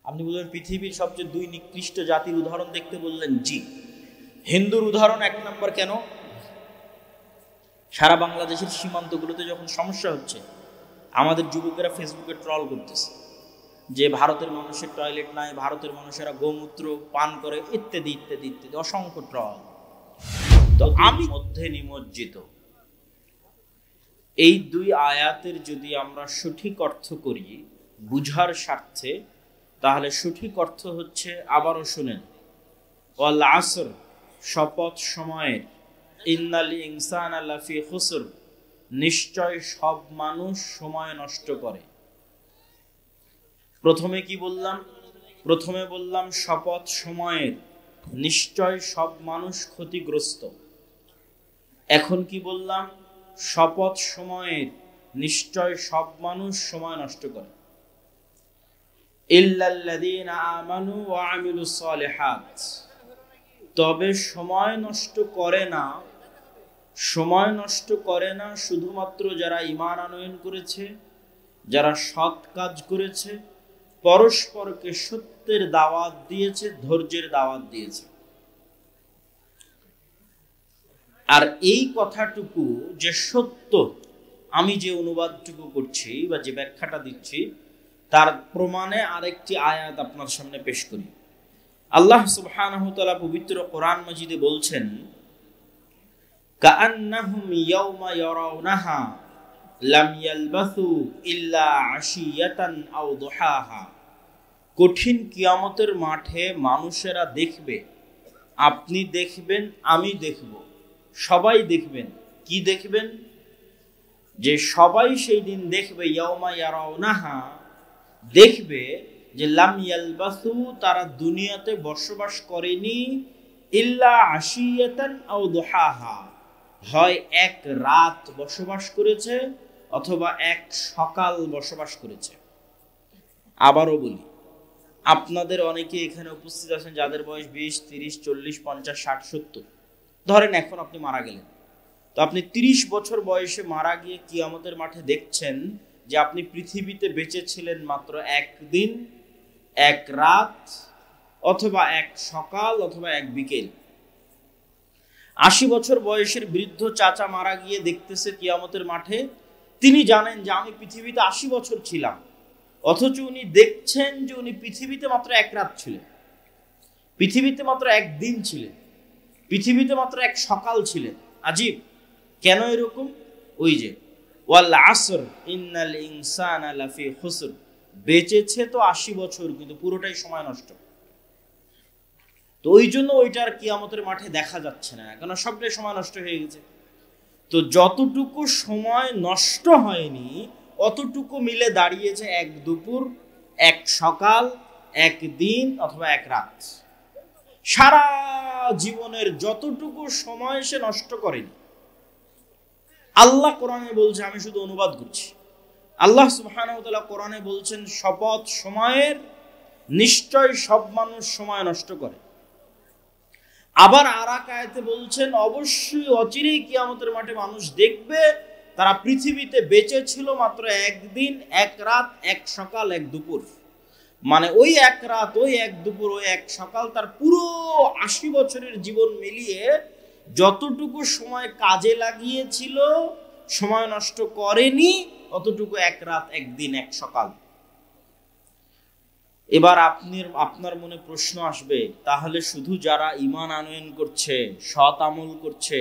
আপনি বললেন পৃথিবীর সবচেয়ে দুই নিকৃষ্ট জাতির উদাহরণ দেখতে বললেন, জি। হিন্দুর উদাহরণ এক নম্বর কেন? সারা বাংলাদেশের সীমান্তগুলোতে যখন সমস্যা হচ্ছে, আমাদের যুবকেরা ফেসবুকে ট্রল করতেছে যে ভারতের মানুষের টয়লেট নাই, ভারতের মানুষেরা গোমূত্র পান করে, ইত্যাদি ইত্যাদি ইত্যাদি, অসংখ্য ট্রল। তো আমি মধ্যে নিমজ্জিত। এই দুই আয়াতের যদি আমরা সঠিক অর্থ করি বুঝার স্বার্থে, তাহলে সঠিক অর্থ হচ্ছে, আবারও শুনেন, ওয়াল আসর, শপথ সময়ের, ইন্নাল ইনসানা লাফি খুসর, নিশ্চয় সব মানুষ সময় নষ্ট করে। প্রথমে কি বললাম? প্রথমে বললাম শপথ সময়ের, নিশ্চয় সব মানুষ ক্ষতিগ্রস্ত। এখন কি বললাম? শপথ সময়ের, নিশ্চয় সব মানুষ সময় নষ্ট করে। ইল্লাল্লাযীনা আমানু ওয়া আমিলুস সালিহাত, তবে সময় নষ্ট করে না, সময় নষ্ট করে না শুধুমাত্র যারা ঈমান আনয়ন করেছে, যারা সৎ কাজ করেছে, পরস্পরকে সত্যের দাওয়াত দিয়েছে, ধৈর্যের দাওয়াত দিয়েছে। আর এই কথাটুকু যে সত্য, আমি যে অনুবাদটুকু করছি বা যে ব্যাখ্যাটা দিচ্ছি, তার প্রমাণে আরেকটি আয়াত আপনার সামনে পেশ করি। আল্লাহ সুবহানাহু ওয়া তাআলা পবিত্র কোরআন মাজিদে বলছেন, কাআন্নাহুম ইয়াওমা ইয়ারাউনাহা লাম ইয়ালবাসু ইল্লা আশিয়াতান আও দুহাহা। কঠিন কিয়ামতের মাঠে মানুষেরা দেখবে, আপনি দেখবেন, আমি দেখব, সবাই দেখবেন। কি দেখবেন? যে সবাই সেই দিন দেখবে, ইয়াওমা ইয়ারাউনাহা, দেখবে যে লাম ইয়ালবাসু, তারা দুনিয়াতে বসবাস করেনি, ইল্লা আশিয়াতান আও দুহাহা, হয় এক রাত বসবাস করেছে অথবা এক সকাল বসবাস করেছে। আবারও বলি, আপনাদের অনেকে এখানে উপস্থিত আছেন যাদের বয়স 20, 30, 40, 50, 60, 70। ধরেন এখন আপনি মারা গেলেন, তো আপনি 30 বছর বয়সে মারা গিয়ে কিয়ামতের মাঠে দেখছেন যে আপনি পৃথিবীতে বেঁচে ছিলেন মাত্র একদিন, এক রাত, অথবা এক সকাল, অথবা এক বিকেল। 80 বছর বয়সের বৃদ্ধ চাচা মারা গিয়ে দেখতেছে কিয়ামতের মাঠে, তিনি জানেন যে আমি পৃথিবীতে 80 বছর ছিলাম, অথচ উনি দেখছেন যে উনি পৃথিবীতে মাত্র এক রাত ছিলেন, পৃথিবীতে মাত্র একদিন ছিলেন, পৃথিবীতে মাত্র এক সকাল ছিলেন। আজীব! কেন এরকম? ওই যে ওয়াল আসর ইন্নাল ইনসানা লাফি খুসর, বেঁচেছে তো 80 বছর, কিন্তু পুরোটাই সময় নষ্ট। তো ওই জন্য ওইটার কিয়ামতের মাঠে দেখা যাচ্ছে না, কেন সবটাই সময় নষ্ট হয়ে গেছে। তো যতটুকু সময় নষ্ট হয়নি অতটুকু মিলে দাঁড়িয়েছে এক দুপুর, এক সকাল, এক দিন, অথবা এক রাত। সারা জীবনের যতটুকু সময় সে নষ্ট করেনি। আল্লাহ কোরআনে বলছে, আমি শুধু অনুবাদ করছি, আল্লাহ সুবহানাহু ওয়া তাআলা কোরআনে বলছেন শপথ সময়ের, নিশ্চয় সব মানুষ সময় নষ্ট করে। আবার আর এক আয়াতে বলছেন অবশ্যই অচিরেই কিয়ামতের মাঠে মানুষ দেখবে তারা পৃথিবীতে বেঁচে ছিল মাত্র একদিন, এক রাত, এক সকাল, এক দুপুর। মানে ওই এক রাত, ওই এক দুপুর, ওই এক সকাল, তার পুরো 80 বছরের জীবন মিলিয়ে যতটুকু সময় কাজে লাগিয়েছিল, সময় নষ্ট করেনি, অতটুকু এক রাত, একদিন, এক সকাল। এবার আপনার মনে প্রশ্ন আসবে, তাহলে শুধু যারা ঈমান আনয়ন করছে, সৎ আমল করছে,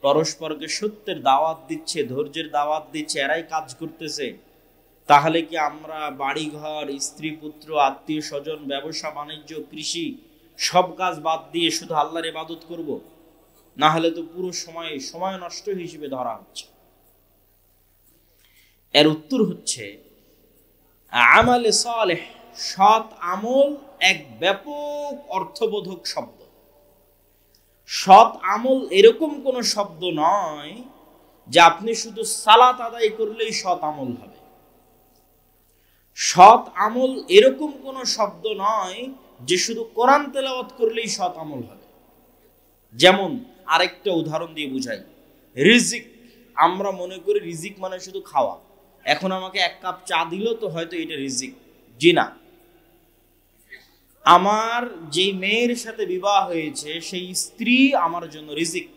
পরস্পরকে সত্যের দাওয়াত দিচ্ছে, ধৈর্যের দাওয়াত দিচ্ছে, এরাই কাজ করতেছে, তাহলে কি আমরা বাড়িঘর, স্ত্রী পুত্র, আত্মীয় স্বজন, ব্যবসা বাণিজ্য, কৃষি সব কাজ বাদ দিয়ে শুধু আল্লাহর ইবাদত করব? না হলে তো পুরো সময় নষ্ট হিসেবে ধরা হচ্ছে। এর উত্তর হচ্ছে, আমালে সালেহ, সৎ আমল এক ব্যাপক অর্থবোধক শব্দ। সৎ আমল এরকম কোন শব্দ নয় যে আপনি শুধু সালাত আদায় করলেই সৎ আমল হবে। সৎ আমল এরকম কোন শব্দ নয় যে শুধু কোরআন তেলাওয়াত করলেই সৎ আমল হবে। যেমন আরেকটা উদাহরণ দিয়ে বুঝাই, রিজিক। আমরা মনে করি রিজিক মানে শুধু খাওয়া। এখন আমাকে এক কাপ চা দিল তো হয়তো এটা রিজিক। জি না, আমার যে মেয়ের সাথে বিবাহ হয়েছে সেই স্ত্রী আমার জন্য রিজিক।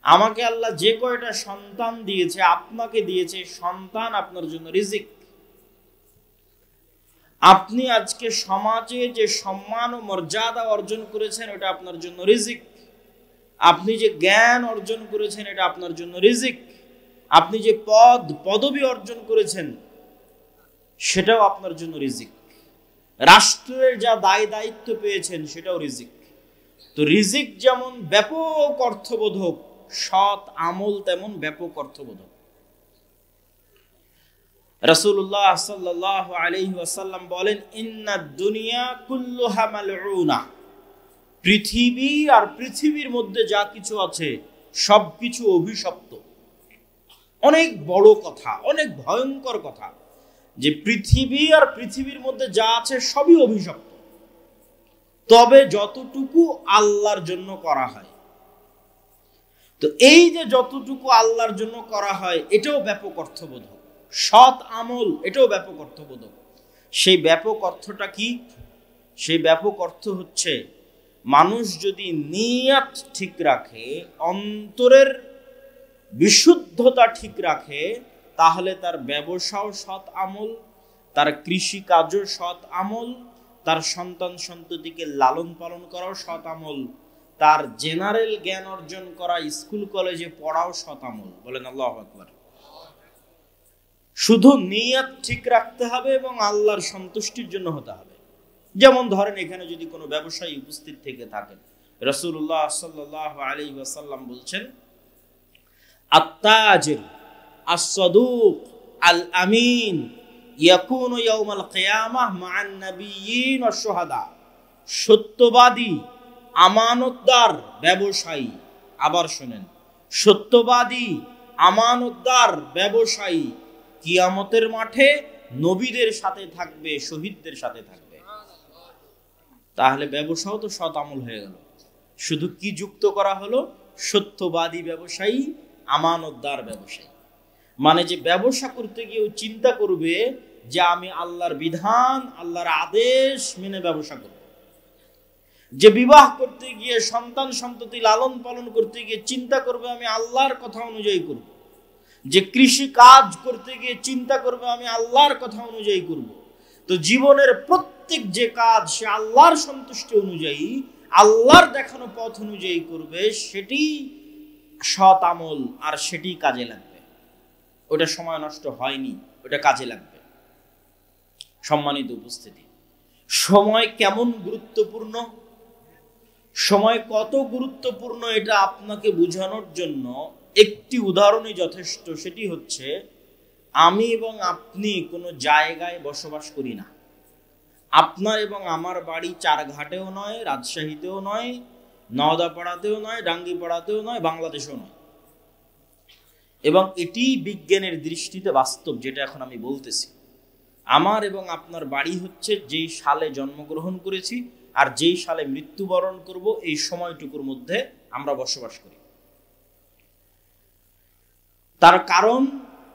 আমাকে আল্লাহ যে কয়টা সন্তান দিয়েছে, আপনাকে দিয়েছে, সন্তান আপনার জন্য রিজিক। আপনি আজকে সমাজে যে সম্মান ও মর্যাদা অর্জন করেছেন ওটা আপনার জন্য রিজিক। আপনি যে জ্ঞান অর্জন করেছেন এটা আপনার জন্য রিজিক। আপনি যে পদবি অর্জন করেছেন সেটাও আপনার জন্য রিজিক। রাষ্ট্রের যা দায় দায়িত্ব পেয়েছেন সেটাও রিজিক। তো রিজিক যেমন ব্যাপক অর্থবোধক, সৎ আমল তেমন ব্যাপক অর্থবোধক। রাসূলুল্লাহ সাল্লাল্লাহু আলাইহি ওয়াসাল্লাম বলেন, ইন্নাদ দুনিয়া কুল্লুহা মালউনা, পৃথিবী আর পৃথিবীর মধ্যে যা কিছু আছে সবকিছু অভিশপ্ত। অনেক বড় কথা, অনেক ভয়ঙ্কর কথা যে পৃথিবী আর পৃথিবীর মধ্যে যা আছে সবই অভিশপ্ত, তবে যতটুকু আল্লাহর জন্য করা হয়। তো এই যে যতটুকু আল্লাহর জন্য করা হয় এটাও ব্যাপক অর্থবোধক। সৎ আমল এটাও ব্যাপক অর্থবোধক। সেই ব্যাপক অর্থটা কি? সেই ব্যাপক অর্থ হচ্ছে মানুষ যদি নিয়ত ঠিক রাখে, অন্তরের বিশুদ্ধতা ঠিক রাখে, তাহলে তার ব্যবসাও সৎ আমল, তার কৃষি কাজও সৎ আমল, তার সন্তান সন্ততিকে লালন পালন করাও সৎ আমল, তার জেনারেল জ্ঞান অর্জন করা, স্কুল কলেজে পড়াও সৎ আমল। বলেন আল্লাহু আকবার। শুধু নিয়ত ঠিক রাখতে হবে এবং আল্লাহর সন্তুষ্টির জন্য হতে হবে। যেমন ধরেন এখানে যদি কোনো ব্যবসায়ী উপস্থিত থেকে থাকেন, রাসূলুল্লাহ সাল্লাল্লাহু আলাইহি ওয়াসাল্লাম বলছেন, আত-তাজির আস-সাদুক আল-আমিন ইয়াকুনু ইয়াউমাল কিয়ামাহ মা'আন নাবিয়্যিন ওয়াশ শুহাদা। সত্যবাদী, আমানতদার ব্যবসায়ী, আবার শুনেন, সত্যবাদী, আমানতদার ব্যবসায়ী কিয়ামতের মাঠে নবীদের সাথে থাকবে, শহীদদের সাথে থাকবে। তাহলে ব্যবসাও তো সৎ আমল হয়ে গেল। শুধু কি যুক্ত করা হলো? সত্যবাদী ব্যবসায়ী, আমানতদার ব্যবসায়ী। মানে যে ব্যবসা করতে গিয়ে চিন্তা করবে যে আমি আল্লাহর বিধান, আল্লাহর আদেশ মেনে ব্যবসা করব। যে বিবাহ করতে গিয়ে, সন্তান সন্ততি লালন পালন করতে গিয়ে চিন্তা করবে আমি আল্লাহর কথা অনুযায়ী করব। যে কৃষি কাজ করতে গিয়ে চিন্তা করবে আমি আল্লাহর কথা অনুযায়ী করব। তো জীবনের প্রত্যেক যে কাজ সে আল্লাহর সন্তুষ্টি অনুযায়ী, আল্লাহর দেখানো পথ অনুযায়ী করবে, সেটি সৎ আমল আর সেটি কাজে লাগবে। ওটা সময় নষ্ট হয়নি, ওটা কাজে লাগবে। সম্মানিত উপস্থিতি, সময় কেমন গুরুত্বপূর্ণ, সময় কত গুরুত্বপূর্ণ এটা আপনাকে বোঝানোর জন্য একটি উদাহরণই যথেষ্ট। সেটি হচ্ছে, আমি এবং আপনি কোনো জায়গায় বসবাস করি না। আপনার এবং আমার বাড়ি চারঘাটেও নয়, রাজশাহীতেও নয়, নওদাপাড়াতেও নয়, ডাঙ্গিপাড়াতেও নয়, বাংলাদেশেও নয়। এবং এটি বিজ্ঞানের দৃষ্টিতে বাস্তব, যেটা এখন আমি বলতেছি। আমার এবং আপনার বাড়ি হচ্ছে যেই সালে জন্মগ্রহণ করেছি আর যেই সালে মৃত্যুবরণ করব, এই সময়টুকুর মধ্যে আমরা বসবাস করি। তার কারণ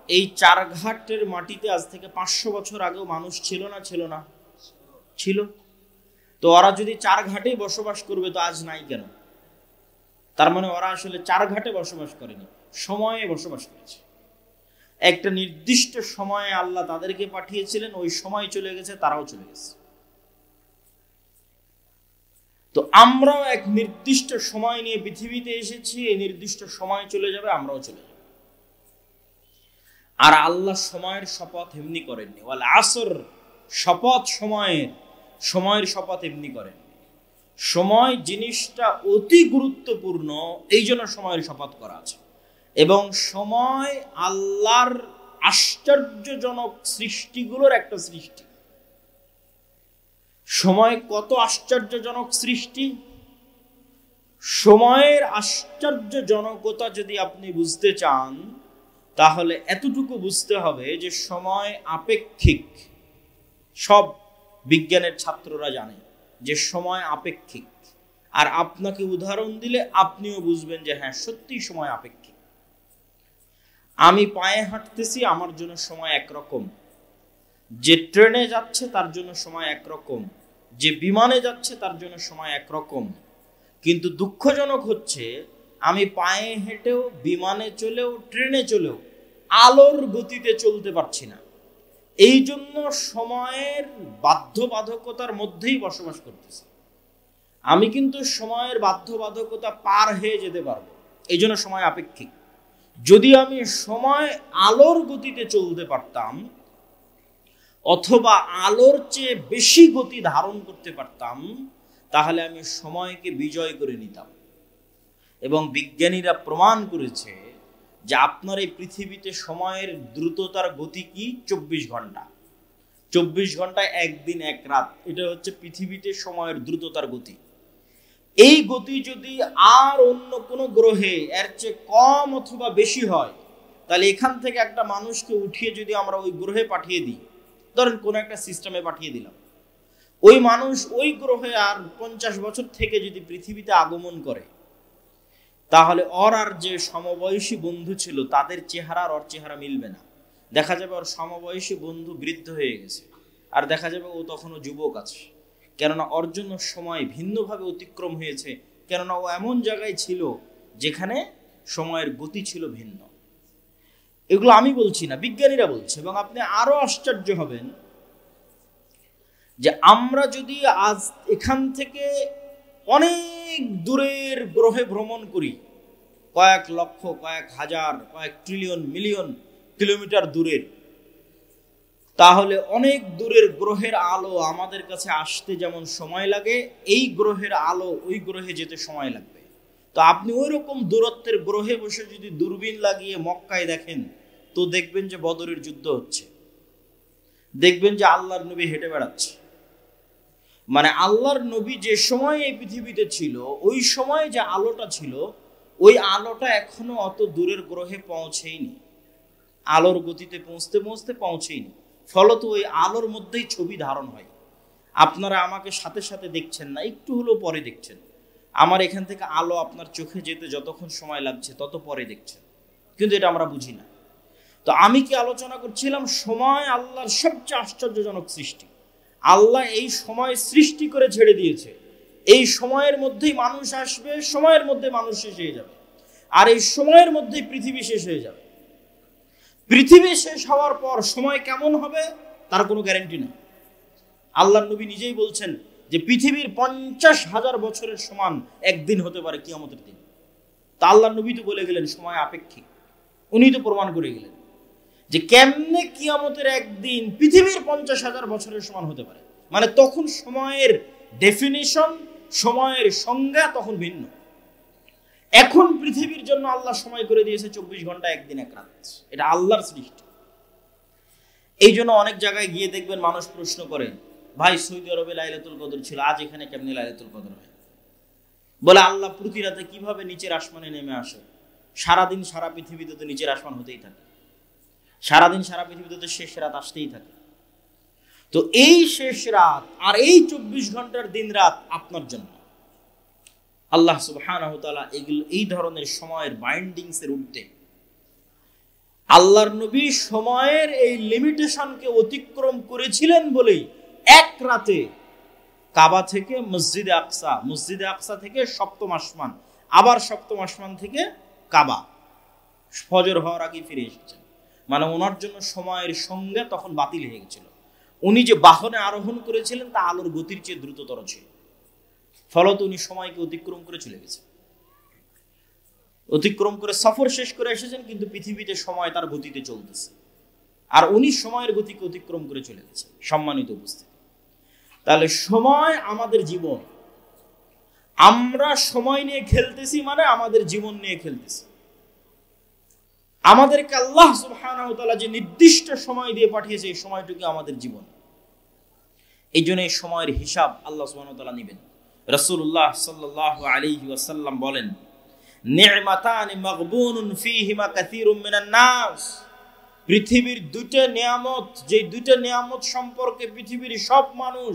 এই চারঘাটের মাটিতে আজ থেকে 500 বছর আগেও মানুষ ছিল না? ছিল না? ছিল। তো ওরা যদি চারঘাটেই বসবাস করবে তো আজ নাই কেন? তার মানে ওরা আসলে চারঘাটে বসবাস করেনি, সময়ে বসবাস করেছে। একটা নির্দিষ্ট সময়ে আল্লাহ তাদেরকে পাঠিয়েছিলেন, ওই সময় চলে গেছে, তারাও চলে গেছে। তো আমরাও এক নির্দিষ্ট সময় নিয়ে পৃথিবীতে এসেছি, এই নির্দিষ্ট সময় চলে যাবে, আমরাও চলে যাব। আর আল্লাহ সময়ের শপথ এমনি করেননি। ওয়াল আসর, শপথ সময়ের শপথ এমনি করেন। সময় জিনিসটা অতি গুরুত্বপূর্ণ, এই জন্য সময়ের শপথ করা আছে। এবং সময় আল্লাহর আশ্চর্যজনক সৃষ্টিগুলোর একটা সৃষ্টি। সময় কত আশ্চর্যজনক সৃষ্টি! সময়ের আশ্চর্যজনকতা যদি আপনি বুঝতে চান, তাহলে এতটুকু বুঝতে হবে যে সময় আপেক্ষিক। সব বিজ্ঞানের ছাত্ররা জানে যে সময় আপেক্ষিক। আর আপনাকে উদাহরণ দিলে আপনিও বুঝবেন যে হ্যাঁ, সত্যি সময় আপেক্ষিক। আমি পায়ে হাঁটতেছি, আমার জন্য সময় একরকম। যে ট্রেনে যাচ্ছে তার জন্য সময় একরকম। যে বিমানে যাচ্ছে তার জন্য সময় একরকম, কিন্তু দুঃখজনক হচ্ছে আমি পায়ে হেঁটেও, বিমানে চলেও, ট্রেনে চলেও আলোর গতিতে চলতে পারছি না। এই জন্য সময়ের বাধ্যবাধকতার মধ্যেই বসবাস করতেছি। আমি কিন্তু সময়ের বাধ্যবাধকতা পার হয়ে যেতে পারবো, এই জন্য সময় আপেক্ষিক। যদি আমি সময় আলোর গতিতে চলতে পারতাম, অথবা আলোর চেয়ে বেশি গতি ধারণ করতে পারতাম, তাহলে আমি সময়কে বিজয় করে নিতাম। এবং বিজ্ঞানীরা প্রমাণ করেছে যে আপনার এই পৃথিবীতে সময়ের দ্রুততার গতি কি? 24 ঘন্টা। 24 ঘন্টায় একদিন এক রাত, এটা হচ্ছে পৃথিবীতে সময়ের দ্রুততার গতি। এই গতি যদি আর অন্য কোনো গ্রহে এর চেয়ে কম অথবা বেশি হয়, তাহলে এখান থেকে একটা মানুষকে উঠিয়ে যদি আমরা ওই গ্রহে পাঠিয়ে দিই, ধরেন কোনো একটা সিস্টেমে পাঠিয়ে দিলাম, ওই মানুষ ওই গ্রহে আর 50 বছর থেকে যদি পৃথিবীতে আগমন করে, তাহলে ওর আর যে সমবয়সী বন্ধু ছিল তাদের চেহারা আর ওর চেহারা মিলবে না। দেখা যাবে ওর সমবয়সী বন্ধু বৃদ্ধ হয়ে গেছে, আর দেখা যাবে ও তখনও যুবক আছে। কেননা ওর জন্য সময় ভিন্নভাবে অতিক্রম হয়েছে, কেননা ও এমন জায়গায় ছিল যেখানে সময়ের গতি ছিল ভিন্ন। এগুলো আমি বলছি না, বিজ্ঞানীরা বলছে। এবং আপনি আরো আশ্চর্য হবেন যে আমরা যদি আজ এখান থেকে অনেক দূরের গ্রহে ভ্রমণ করি, কয়েক লক্ষ, কয়েক হাজার, কয়েক ট্রিলিয়ন, মিলিয়ন কিলোমিটার দূরের, তাহলে অনেক দূরের গ্রহের আলো আমাদের কাছে আসতে যেমন সময় লাগে, এই গ্রহের আলো ওই গ্রহে যেতে সময় লাগবে। তো আপনি ওই রকম দূরত্বের গ্রহে বসে যদি দূরবীন লাগিয়ে মক্কায় দেখেন, তো দেখবেন যে বদরের যুদ্ধ হচ্ছে, দেখবেন যে আল্লাহর নবী হেঁটে বেড়াচ্ছে। মানে আল্লাহর নবী যে সময় এই পৃথিবীতে ছিল, ওই সময় যে আলোটা ছিল, ওই আলোটা এখনো অত দূরের গ্রহে পৌঁছেইনি, আলোর গতিতে পৌঁছতে পৌঁছতে পৌঁছেইনি। ফলত ওই আলোর মধ্যেই ছবি ধারণ হয়। আপনারা আমাকে সাথে সাথে দেখছেন না, একটু হলেও পরে দেখছেন। আমার এখান থেকে আলো আপনার চোখে যেতে যতক্ষণ সময় লাগছে তত পরে দেখছেন, কিন্তু এটা আমরা বুঝি না। তো আমি কি আলোচনা করছিলাম, সময় আল্লাহর সবচেয়ে আশ্চর্যজনক সৃষ্টি। আল্লাহ এই সময় সৃষ্টি করে ছেড়ে দিয়েছে। এই সময়ের মধ্যেই মানুষ আসবে, সময়ের মধ্যে মানুষ শেষ হয়ে যাবে, আর এই সময়ের মধ্যেই পৃথিবী শেষ হয়ে যাবে। পৃথিবী শেষ হওয়ার পর সময় কেমন হবে তার কোনো গ্যারান্টি নেই। আল্লাহর নবী নিজেই বলছেন যে পৃথিবীর 50,000 বছরের সমান একদিন হতে পারে কিয়ামতের দিন। তা আল্লাহর নবী তো বলে গেলেন সময় আপেক্ষিক। উনি তো প্রমাণ করে গেলেন যে কেমনে কিয়ামতের একদিন পৃথিবীর 50,000 বছরের সমান হতে পারে। মানে তখন সময়ের ডেফিনিশন, সময়ের সংজ্ঞা তখন ভিন্ন। এখন পৃথিবীর জন্য আল্লাহ সময় করে দিয়েছে 24 ঘন্টা একদিন এক রাত। এটা আল্লাহর সৃষ্টি। এই জন্য অনেক জায়গায় গিয়ে দেখবেন মানুষ প্রশ্ন করে, ভাই সৌদি আরবে লাইলাতুল কদর ছিল, আজ এখানে কেমনে লাইলাতুল কদর হয়? বলে আল্লাহ প্রতি রাতে কিভাবে নিচের আসমানে নেমে আসে? সারাদিন সারা পৃথিবীতে তো নিচের আসমান হতেই থাকে, সারাদিন সারা পৃথিবীতে তো শেষ রাত আসতেই থাকে। তো এই শেষ রাত আর এই 24 ঘন্টার দিন রাত আপনার জন্য। আল্লাহ সুবহানাহু ওয়া তাআলা এই ধরনের সময়ের বাইন্ডিংস এর ঊর্ধ্বে। আল্লাহর নবী সময়ের এই লিমিটেশনকে অতিক্রম করেছিলেন বলেই এক রাতে কাবা থেকে মসজিদে আকসা, মসজিদে আকসা থেকে সপ্তম আসমান, আবার সপ্তম আসমান থেকে কাবা, ফজর হওয়ার আগে ফিরে এসেছেন। মানে ওনার জন্য সময়ের সংজ্ঞা তখন বাতিল হয়ে গেছিল। উনি যে বাহনে আরোহণ করেছিলেন তা আলোর গতির চেয়ে দ্রুততর ছিল, ফলত উনি সময়কে অতিক্রম করে চলে গেছেন, অতিক্রম করে সফর শেষ করে এসেছেন, কিন্তু পৃথিবীতে সময় তার গতিতে চলতেছে, আর উনি সময়ের গতিকে অতিক্রম করে চলে গেছেন। সম্মানিত উপস্থিতি, তাহলে সময় আমাদের জীবন। আমরা সময় নিয়ে খেলতেছি মানে আমাদের জীবন নিয়ে খেলতেছি। আমাদেরকে আল্লাহ সুবহানাহু ওয়া তাআলা যে নির্দিষ্ট সময় দিয়ে পাঠিয়েছে, এই সময়টুকু আমাদের জীবন। এই জন্য এই সময়ের হিসাব আল্লাহ সুবহানাহু ওয়া তাআলা নেবেন। রাসূলুল্লাহ সাল্লাল্লাহু আলাইহি ওয়াসাল্লাম বলেন, নি'মাতানি মাগবুনুন ফীহিমা কাসীরুম মিনান নাস। পৃথিবীর দুটো নিয়ামত, যে দুটো নিয়ামত সম্পর্কে পৃথিবীর সব মানুষ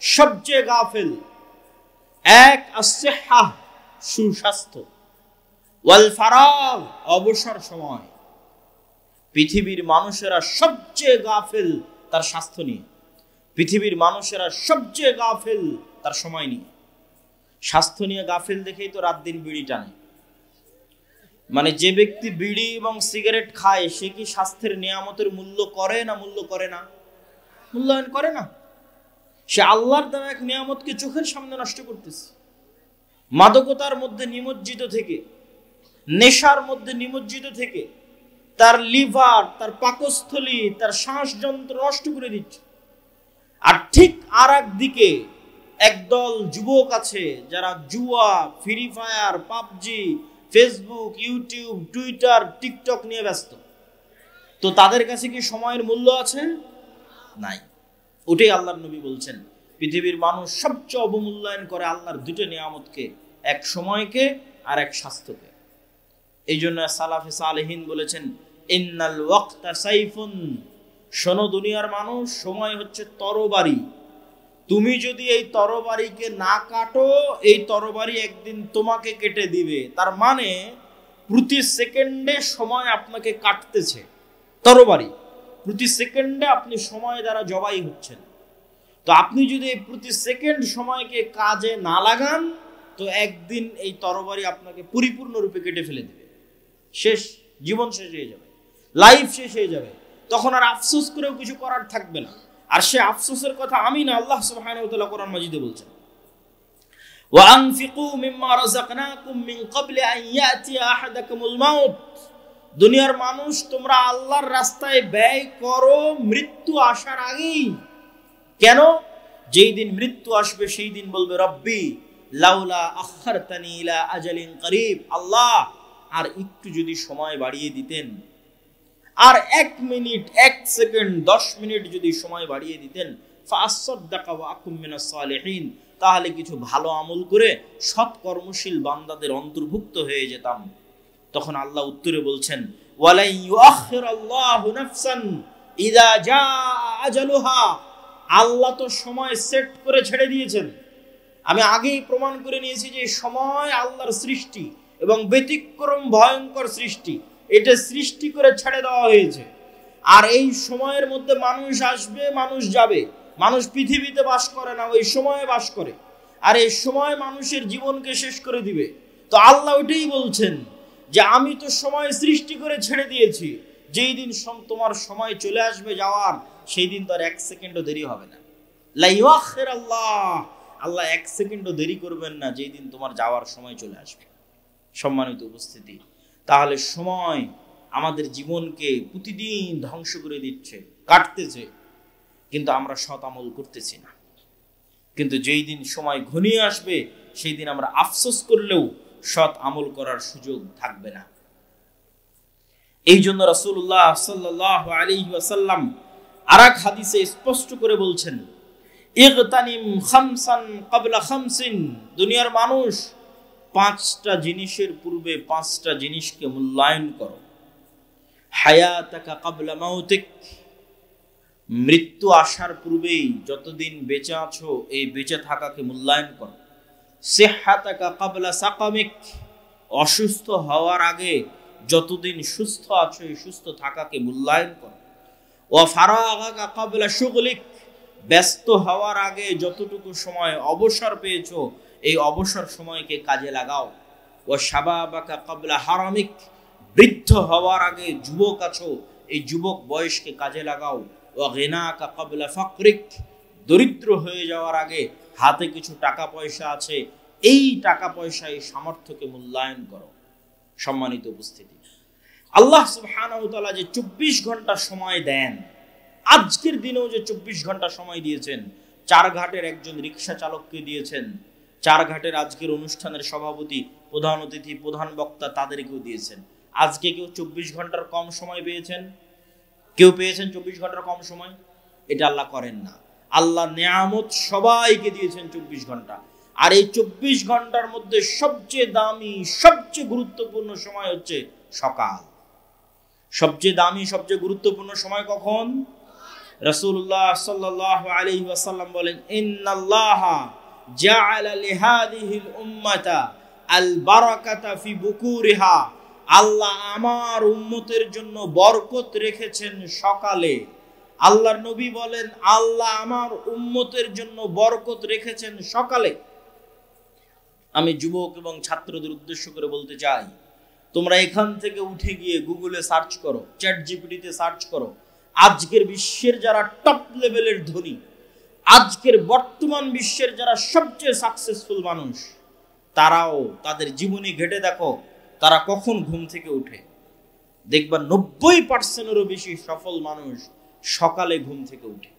সবচেয়ে গাফেল। এক আস-সিহ্হাহ, সুস্বাস্থ্য, ওয়াল ফারাগ, অবসর সময়। পৃথিবীর মানুষেরা সবচেয়ে গাফেল তার স্বাস্থ্য নিয়ে। পৃথিবীর মানুষেরা সবচেয়ে গাফেল তার সময় নিয়ে। স্বাস্থ্য নিয়ে গাফেল দেখেই তো রাত দিন বিড়ি টানে। মানে যে ব্যক্তি বিড়ি এবং সিগারেট খায় সে কি স্বাস্থ্যের নিয়ামতের মূল্য করে না? মূল্যায়ন করে না। সে আল্লাহর দেওয়া এক নিয়ামতকে চোখের সামনে নষ্ট করতেছে। মাদকতার মধ্যে নিমজ্জিত থেকে, নেশার মধ্যে নিমজ্জিত থেকে তার লিভার, তার পাকস্থলী, তার শ্বাসযন্ত্র নষ্ট করে দিচ্ছে। আর ঠিক আর একদিকে একদল যুবক আছে যারা জুয়া, free fire, PUBG, Facebook, YouTube, Twitter, TikTok নিয়ে ব্যস্ত। তো তাদের কাছে কি সময়ের মূল্য আছে? নাই। ওটাই আল্লাহর নবী বলছেন, পৃথিবীর মানুষ সবচেয়ে অবমূল্যায়ন করে আল্লাহর দুটো নিয়ামতকে, এক সময়কে আর এক স্বাস্থ্যকে। এই জন্য সালাফে সালেহিন বলেছেন, ইন্নাল ওয়াক্তা সাইফুন, শোনো দুনিয়ার মানুষ, সময় হচ্ছে তরবারি। তুমি যদি এই তরবারিকে না কাটো, এই তরবারি একদিন তোমাকে কেটে দিবে। তার মানে প্রতি সেকেন্ডে সময় আপনাকে কাটতেছে। তরবারি প্রতি সেকেন্ডে আপনি সময় দ্বারা জবাই হচ্ছেন। তো আপনি যদি এই প্রতি সেকেন্ড সময়কে কাজে না লাগান, তো একদিন এই তরবারি আপনাকে পরিপূর্ণরূপে কেটে ফেলে দিবে। শেষ, জীবন শেষ হয়ে যাবে, লাইফ শেষ হয়ে যাবে। তখন আর আফসোস করেও কিছু করার থাকবে না। আর সে আফসোসের কথা আমি না, আল্লাহ সুবহানাহু ওয়া তাআলা কোরআন মাজিদে বলছেন, ওয়া আনফিকু মিম্মা রাযাকনাকুম মিন ক্বাবলি আন ইয়াতিয়া আহাদাকুমুল মাউত। দুনিয়ার মানুষ, তোমরা আল্লাহর রাস্তায় ব্যয় করো মৃত্যু আসার আগেই। কেন? যেই দিন মৃত্যু আসবে সেই দিন বলবে, রব্বি লাউলা আখারতানি ইলা আজালিন করিব, আল্লাহ আর একটু যদি সময় বাড়িয়ে দিতেন, আর 1 মিনিট, 1 সেকেন্ড, 10 মিনিট যদি সময় বাড়িয়ে দিতেন, ফাআসসাদদাকা ওয়া আকুম মিনাস সালিহিন, তাহলে কিছু ভালো আমল করে সৎ কর্মশীল বান্দাদের অন্তর্ভুক্ত হয়ে যেতাম। তখন আল্লাহ উত্তরে বলছেন, ওয়ালাই ইউআখিরাল্লাহু নাফসান ইযা জাআ আজালুহা। আল্লাহ তো সময় সেট করে ছেড়ে দিয়েছেন। আমি আগেই প্রমাণ করে নিয়েছি যে সময় আল্লাহর সৃষ্টি এবং ব্যতিক্রম ভয়ঙ্কর সৃষ্টি। এটা সৃষ্টি করে ছেড়ে দেওয়া হয়েছে। আর এই সময়ের মধ্যে মানুষ আসবে, মানুষ যাবে। মানুষ পৃথিবীতে বাস করে না, ওই সময়ে বাস করে। আর এই সময় মানুষের জীবনকে শেষ করে দিবে। তো আল্লাহ ওইটাই বলছেন যে আমি তো সময় সৃষ্টি করে ছেড়ে দিয়েছি। যেই দিন তোমার সময় চলে আসবে যাওয়ার, সেই দিন তো আর 1 সেকেন্ডও দেরি হবে না। লা ইউআখিরাল্লাহ, আল্লাহ 1 সেকেন্ডও দেরি করবেন না যেই দিন তোমার যাওয়ার সময় চলে আসবে। সম্মানিত উপস্থিতি, তাহলে সময় আমাদের জীবনকে প্রতিদিন ধ্বংস করে দিচ্ছে, কাটতেছে, কিন্তু আমরা সৎ আমল করতেছি না। কিন্তু যেই দিন সময় ঘনিয়ে আসবে সেই দিন আমরা আফসোস করলেও সৎ আমল করার সুযোগ থাকবে না। এই জন্য রাসূলুল্লাহ সাল্লাল্লাহু আলাইহি ওয়াসাল্লাম আরেক হাদিসে স্পষ্ট করে বলছেন, ইগতানিম খামসান ক্বাবলা খামসিন। দুনিয়ার মানুষ 5টা জিনিসের পূর্বে 5টা জিনিসকে মূল্যায়ন করো। হায়াতাকা ক্বাবলা মাউতিক, মৃত্যু আসার পূর্বেই যতদিন বেঁচে আছো এই বেঁচে থাকাকে মূল্যায়ন করো। সিহহাতাকা ক্বাবলা সাকামিক, অসুস্থ হওয়ার আগে যতদিন সুস্থ আছো এই সুস্থ থাকাকে মূল্যায়ন করো। ওয়া ফারাগাকা ক্বাবলা শুগলিক, ব্যস্ত হওয়ার আগে যতটুকু সময় অবসর পেয়েছো এই অবসর সময়কে কাজে লাগাও। ও শাবাবাকা ক্বাবলা হারামিক, বৃদ্ধ হওয়ার আগে যুবক আছো এই যুবক বয়সকে কাজে লাগাও। ও গিনাকা ক্বাবলা ফাকরিক, দরিদ্র হয়ে যাওয়ার আগে হাতে কিছু টাকা পয়সা আছে এই টাকা পয়সা, এই সামর্থ্যকে মূল্যায়ন করো। সম্মানিত উপস্থিতি, আল্লাহ সুবহানাহু ওয়া তাআলা যে 24 ঘন্টা সময় দেন, আজকের দিনেও যে 24 ঘন্টা সময় দিয়েছেন, চারঘাটের একজন রিক্সা চালককে দিয়েছেন, চারঘাটের আজকের অনুষ্ঠানের সভাপতি, প্রধান অতিথি, প্রধান বক্তা তাদেরকেও দিয়েছেন। আজকে কেউ 24 ঘন্টার কম সময় পেয়েছেন? কেউ পেয়েছেন 24 ঘন্টার কম সময়? এটা আল্লাহ করেন না। আল্লাহ নিয়ামত সবাইকে দিয়েছেন 24 ঘন্টা। আর এই 24 ঘন্টার মধ্যে সবচেয়ে দামি, সবচেয়ে গুরুত্বপূর্ণ সময় হচ্ছে সকাল। সবচেয়ে দামি, সবচেয়ে গুরুত্বপূর্ণ সময় কখন? রাসূলুল্লাহ সাল্লাল্লাহু আলাইহি ওয়াসাল্লাম বলেন, ইন্নাল্লাহা জাআলা লিহাদিহিল উম্মাতা আল বারাকাতা ফি বুকুরিহা। আল্লাহ আমার উম্মতের জন্য বরকত রেখেছেন সকালে, আল্লাহর নবী বলেন, আল্লাহ আমার উম্মতের জন্য বরকত রেখেছেন সকালে। আমি যুবক এবং ছাত্রদের উদ্দেশ্য করে বলতে চাই, তোমরা এখান থেকে উঠে গিয়ে গুগলে সার্চ করো, চ্যাট জিপিটিতে সার্চ করো, আজকের বিশ্বের যারা টপ লেভেলের ধনী, আজকের বর্তমান বিশ্বের যারা সবচেয়ে সাকসেসফুল মানুষ, তারাও তাদের জীবনী ঘেটে দেখো তারা কখন ঘুম থেকে উঠে। দেখবা 90%-এরও বেশি সফল মানুষ সকালে ঘুম থেকে উঠে।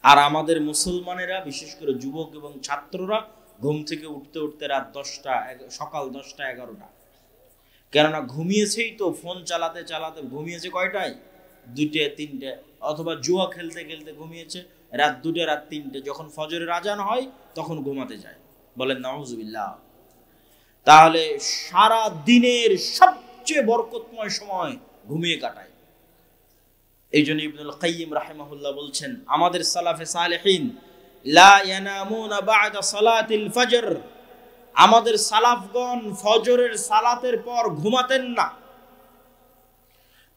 আর আমাদের মুসলমানেরা, বিশেষ করে যুবক এবং ছাত্ররা, ঘুম থেকে উঠতে উঠতে রাত 10টা, সকাল 10টা 11টা। কেননা ঘুমিয়েছেই তো, ফোন চালাতে চালাতে ঘুমিয়েছে কয়টায়? 2টে 3টে, অথবা জুয়া খেলতে খেলতে ঘুমিয়েছে রাত 2টে রাত 3টে। যখন ফজরের আজান হয় তখন ঘুমাতে যায়। বলেন নাউজুবিল্লাহ। তাহলে সারা দিনের সবচেয়ে বরকতময় সময় ঘুমিয়ে কাটায়। এই জন্য ইবনুল কাইয়িম রাহিমাহুল্লাহ বলছেন, আমাদের সালাফে সালেহিন লা ইয়ানামুনা বা'দা সালাতিল ফজর, আমাদের সালাফগণ ফজরের সালাতের পর ঘুমাতেন না।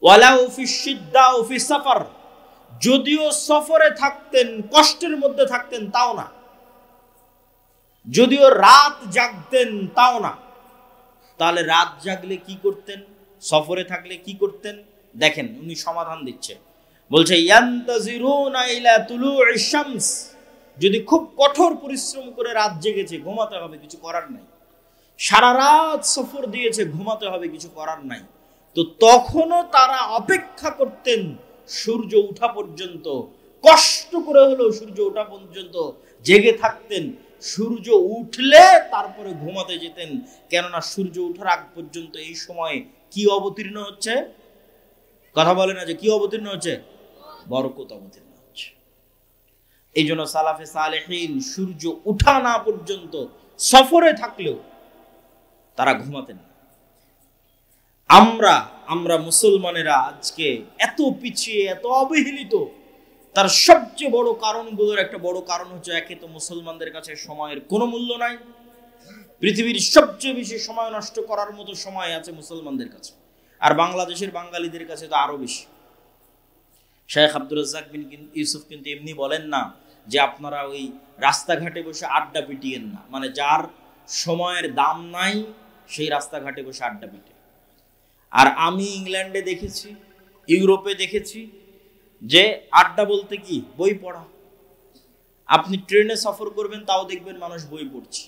ওয়ালাউ ফি শিদ্দা ও ফি সফর, যদিও সফরে থাকতেন, কষ্টের মধ্যে থাকতেন তাও না। যদিও রাত জাগতেন তাও না। তাহলে রাত জাগলে কি করতেন, সফরে থাকলে কি করতেন? দেখেন উনি সমাধান দিচ্ছে। বলছে ইয়ান্তাজিরুনা ইলা তুলুইশ শামস, যদি খুব কঠোর পরিশ্রম করে রাত জেগেছে, ঘুমাতে হবে, কিছু করার নাই। সারা রাত সফর দিয়েছে, ঘুমাতে হবে, কিছু করার নাই। তো তখনও তারা অপেক্ষা করতেন সূর্য ওঠা পর্যন্ত, কষ্ট করে হলেও সূর্য ওঠা পর্যন্ত জেগে থাকতেন। সূর্য উঠলে তারপরে ঘুমাতে যেতেন। কেননা সূর্য ওঠার আগ পর্যন্ত এই সময় কি অবতীর্ণ হচ্ছে? কথা বলে না যে কি অবতীর্ণ হচ্ছে? বরকত অবতীর্ণ হচ্ছে। এই জন্য সালাফে সালেহিন সূর্য উঠা না পর্যন্ত সফরে থাকলেও তারা ঘুমাতেন না। আমরা মুসলমানেরা আজকে এত পিছিয়ে, এত অবহেলিত, তার সবচেয়ে বড় কারণগুলোর একটা বড় কারণ হচ্ছে, একে তো মুসলমানদের কাছে সময়ের কোনো মূল্য নাই। পৃথিবীর সবচেয়ে বেশি সময় নষ্ট করার মতো সময় আছে মুসলমানদের কাছে, আর বাংলাদেশের বাঙালিদের কাছে তো আরো বেশি। শেখ আব্দুর রাজ্জাক বিন ইউসুফ কিন্তু এমনি বলেন না যে আপনারা ওই রাস্তাঘাটে বসে আড্ডা পিটিয়েন না, মানে যার সময়ের দাম নাই সেই রাস্তাঘাটে বসে আড্ডা পিটে। আর আমি ইংল্যান্ডে দেখেছি, ইউরোপে দেখেছি যে আড্ডা বলতে কি, বই পড়া। আপনি ট্রেনে সফর করবেন তাও দেখবেন মানুষ বই পড়ছে,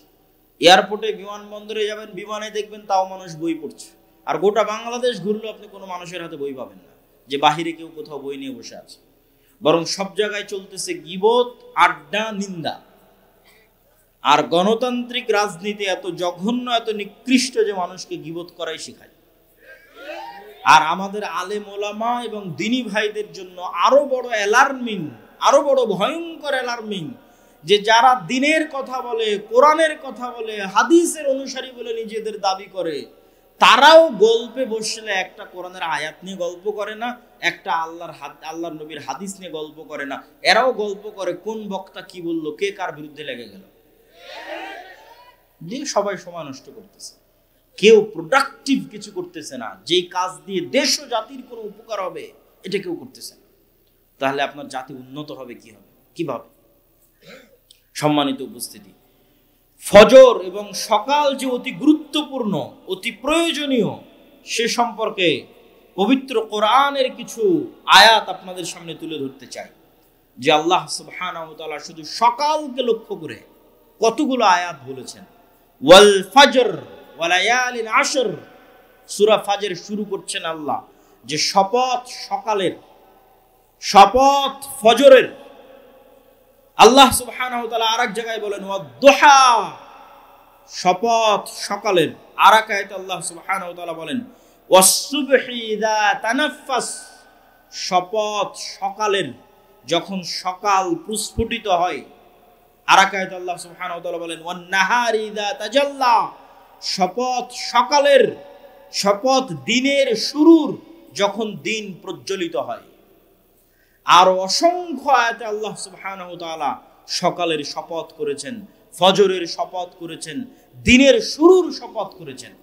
এয়ারপোর্টে বিমানবন্দরে যাবেন বিমানে দেখবেন তাও মানুষ বই পড়ছে। আর গোটা বাংলাদেশ ঘুরলেও আপনি কোনো মানুষের হাতে বই পাবেন না যে বাহিরে কেউ কোথাও বই নিয়ে বসে আছে। বরং সব জায়গায় চলতেছে গীবত, আড্ডা, নিন্দা। আর গণতান্ত্রিক রাজনীতি এত জঘন্য, এত নিকৃষ্ট যে মানুষকে গীবত করাই শেখায়। আর আমাদের আলেম ওলামা এবং দিনী ভাইদের জন্য আরো বড় অ্যালার্মিং, আরো বড় ভয়ঙ্কর অ্যালার্মিং, যে যারা দিনের কথা বলে, কোরআনের কথা বলে, হাদিসের অনুসারী বলে নিজেদের দাবি করে, তারাও গল্পে বসলে একটা কোরআনের আয়াত নিয়ে গল্প করে না, একটা আল্লাহর নবীর হাদিস নিয়ে গল্প করে না। এরাও গল্প করে কোন বক্তা কি বললো, কে কার বিরুদ্ধে লেগে গেল। যে সবাই সময় নষ্ট করতেছে, কেউ প্রোডাক্টিভ কিছু করতেছে না, যেই কাজ দিয়ে দেশ ও জাতির কোনো উপকার হবে এটা কেউ করতেছে না। তাহলে আপনার জাতি উন্নত হবে কি হবে, কিভাবে? সম্মানিত উপস্থিতি, ফজর এবং সকাল যে অতি গুরুত্বপূর্ণ, অতি প্রয়োজনীয়, সে সম্পর্কে পবিত্র কোরআনের কিছু আয়াত আপনাদের সামনে তুলে ধরতে চাই। যে আল্লাহ সুবহানাহু ওয়া তাআলা শুধু সকালকে লক্ষ্য করে কতগুলো আয়াত বলেছেন। ওয়াল ফজর ওয়া লায়ালিন আশর, সূরা ফাজর শুরু করছেন আল্লাহ যে শপথ সকালের, শপথ ফজরের। আল্লাহ সুবহানাহু ওয়া তাআলা আরেক জায়গায় বলেন ওয়াদ-দুহা, শপথ সকালের। আরেক আয়াতে আল্লাহ সুবহানাহু ওয়া তাআলা বলেন ওয়াস-সুবহি ইযা তানাফফাস, শপথ সকালের, যখন সকাল প্রস্ফুটিত হয়। আরেক আয়াতে আল্লাহ সুবহানাহু ওয়া তাআলা বলেন ওয়ান-নাহারি ইযা তাজাল্লা, শপথ সকালের, শপথ দিনের শুরুর, যখন দিন প্রজ্বলিত হয়। আর অসংখ্য আয়াতে আল্লাহ সুবহানাহু ওয়া তাআলা সকালের শপথ করেছেন, ফজরের শপথ করেছেন, দিনের শুরুর শপথ করেছেন।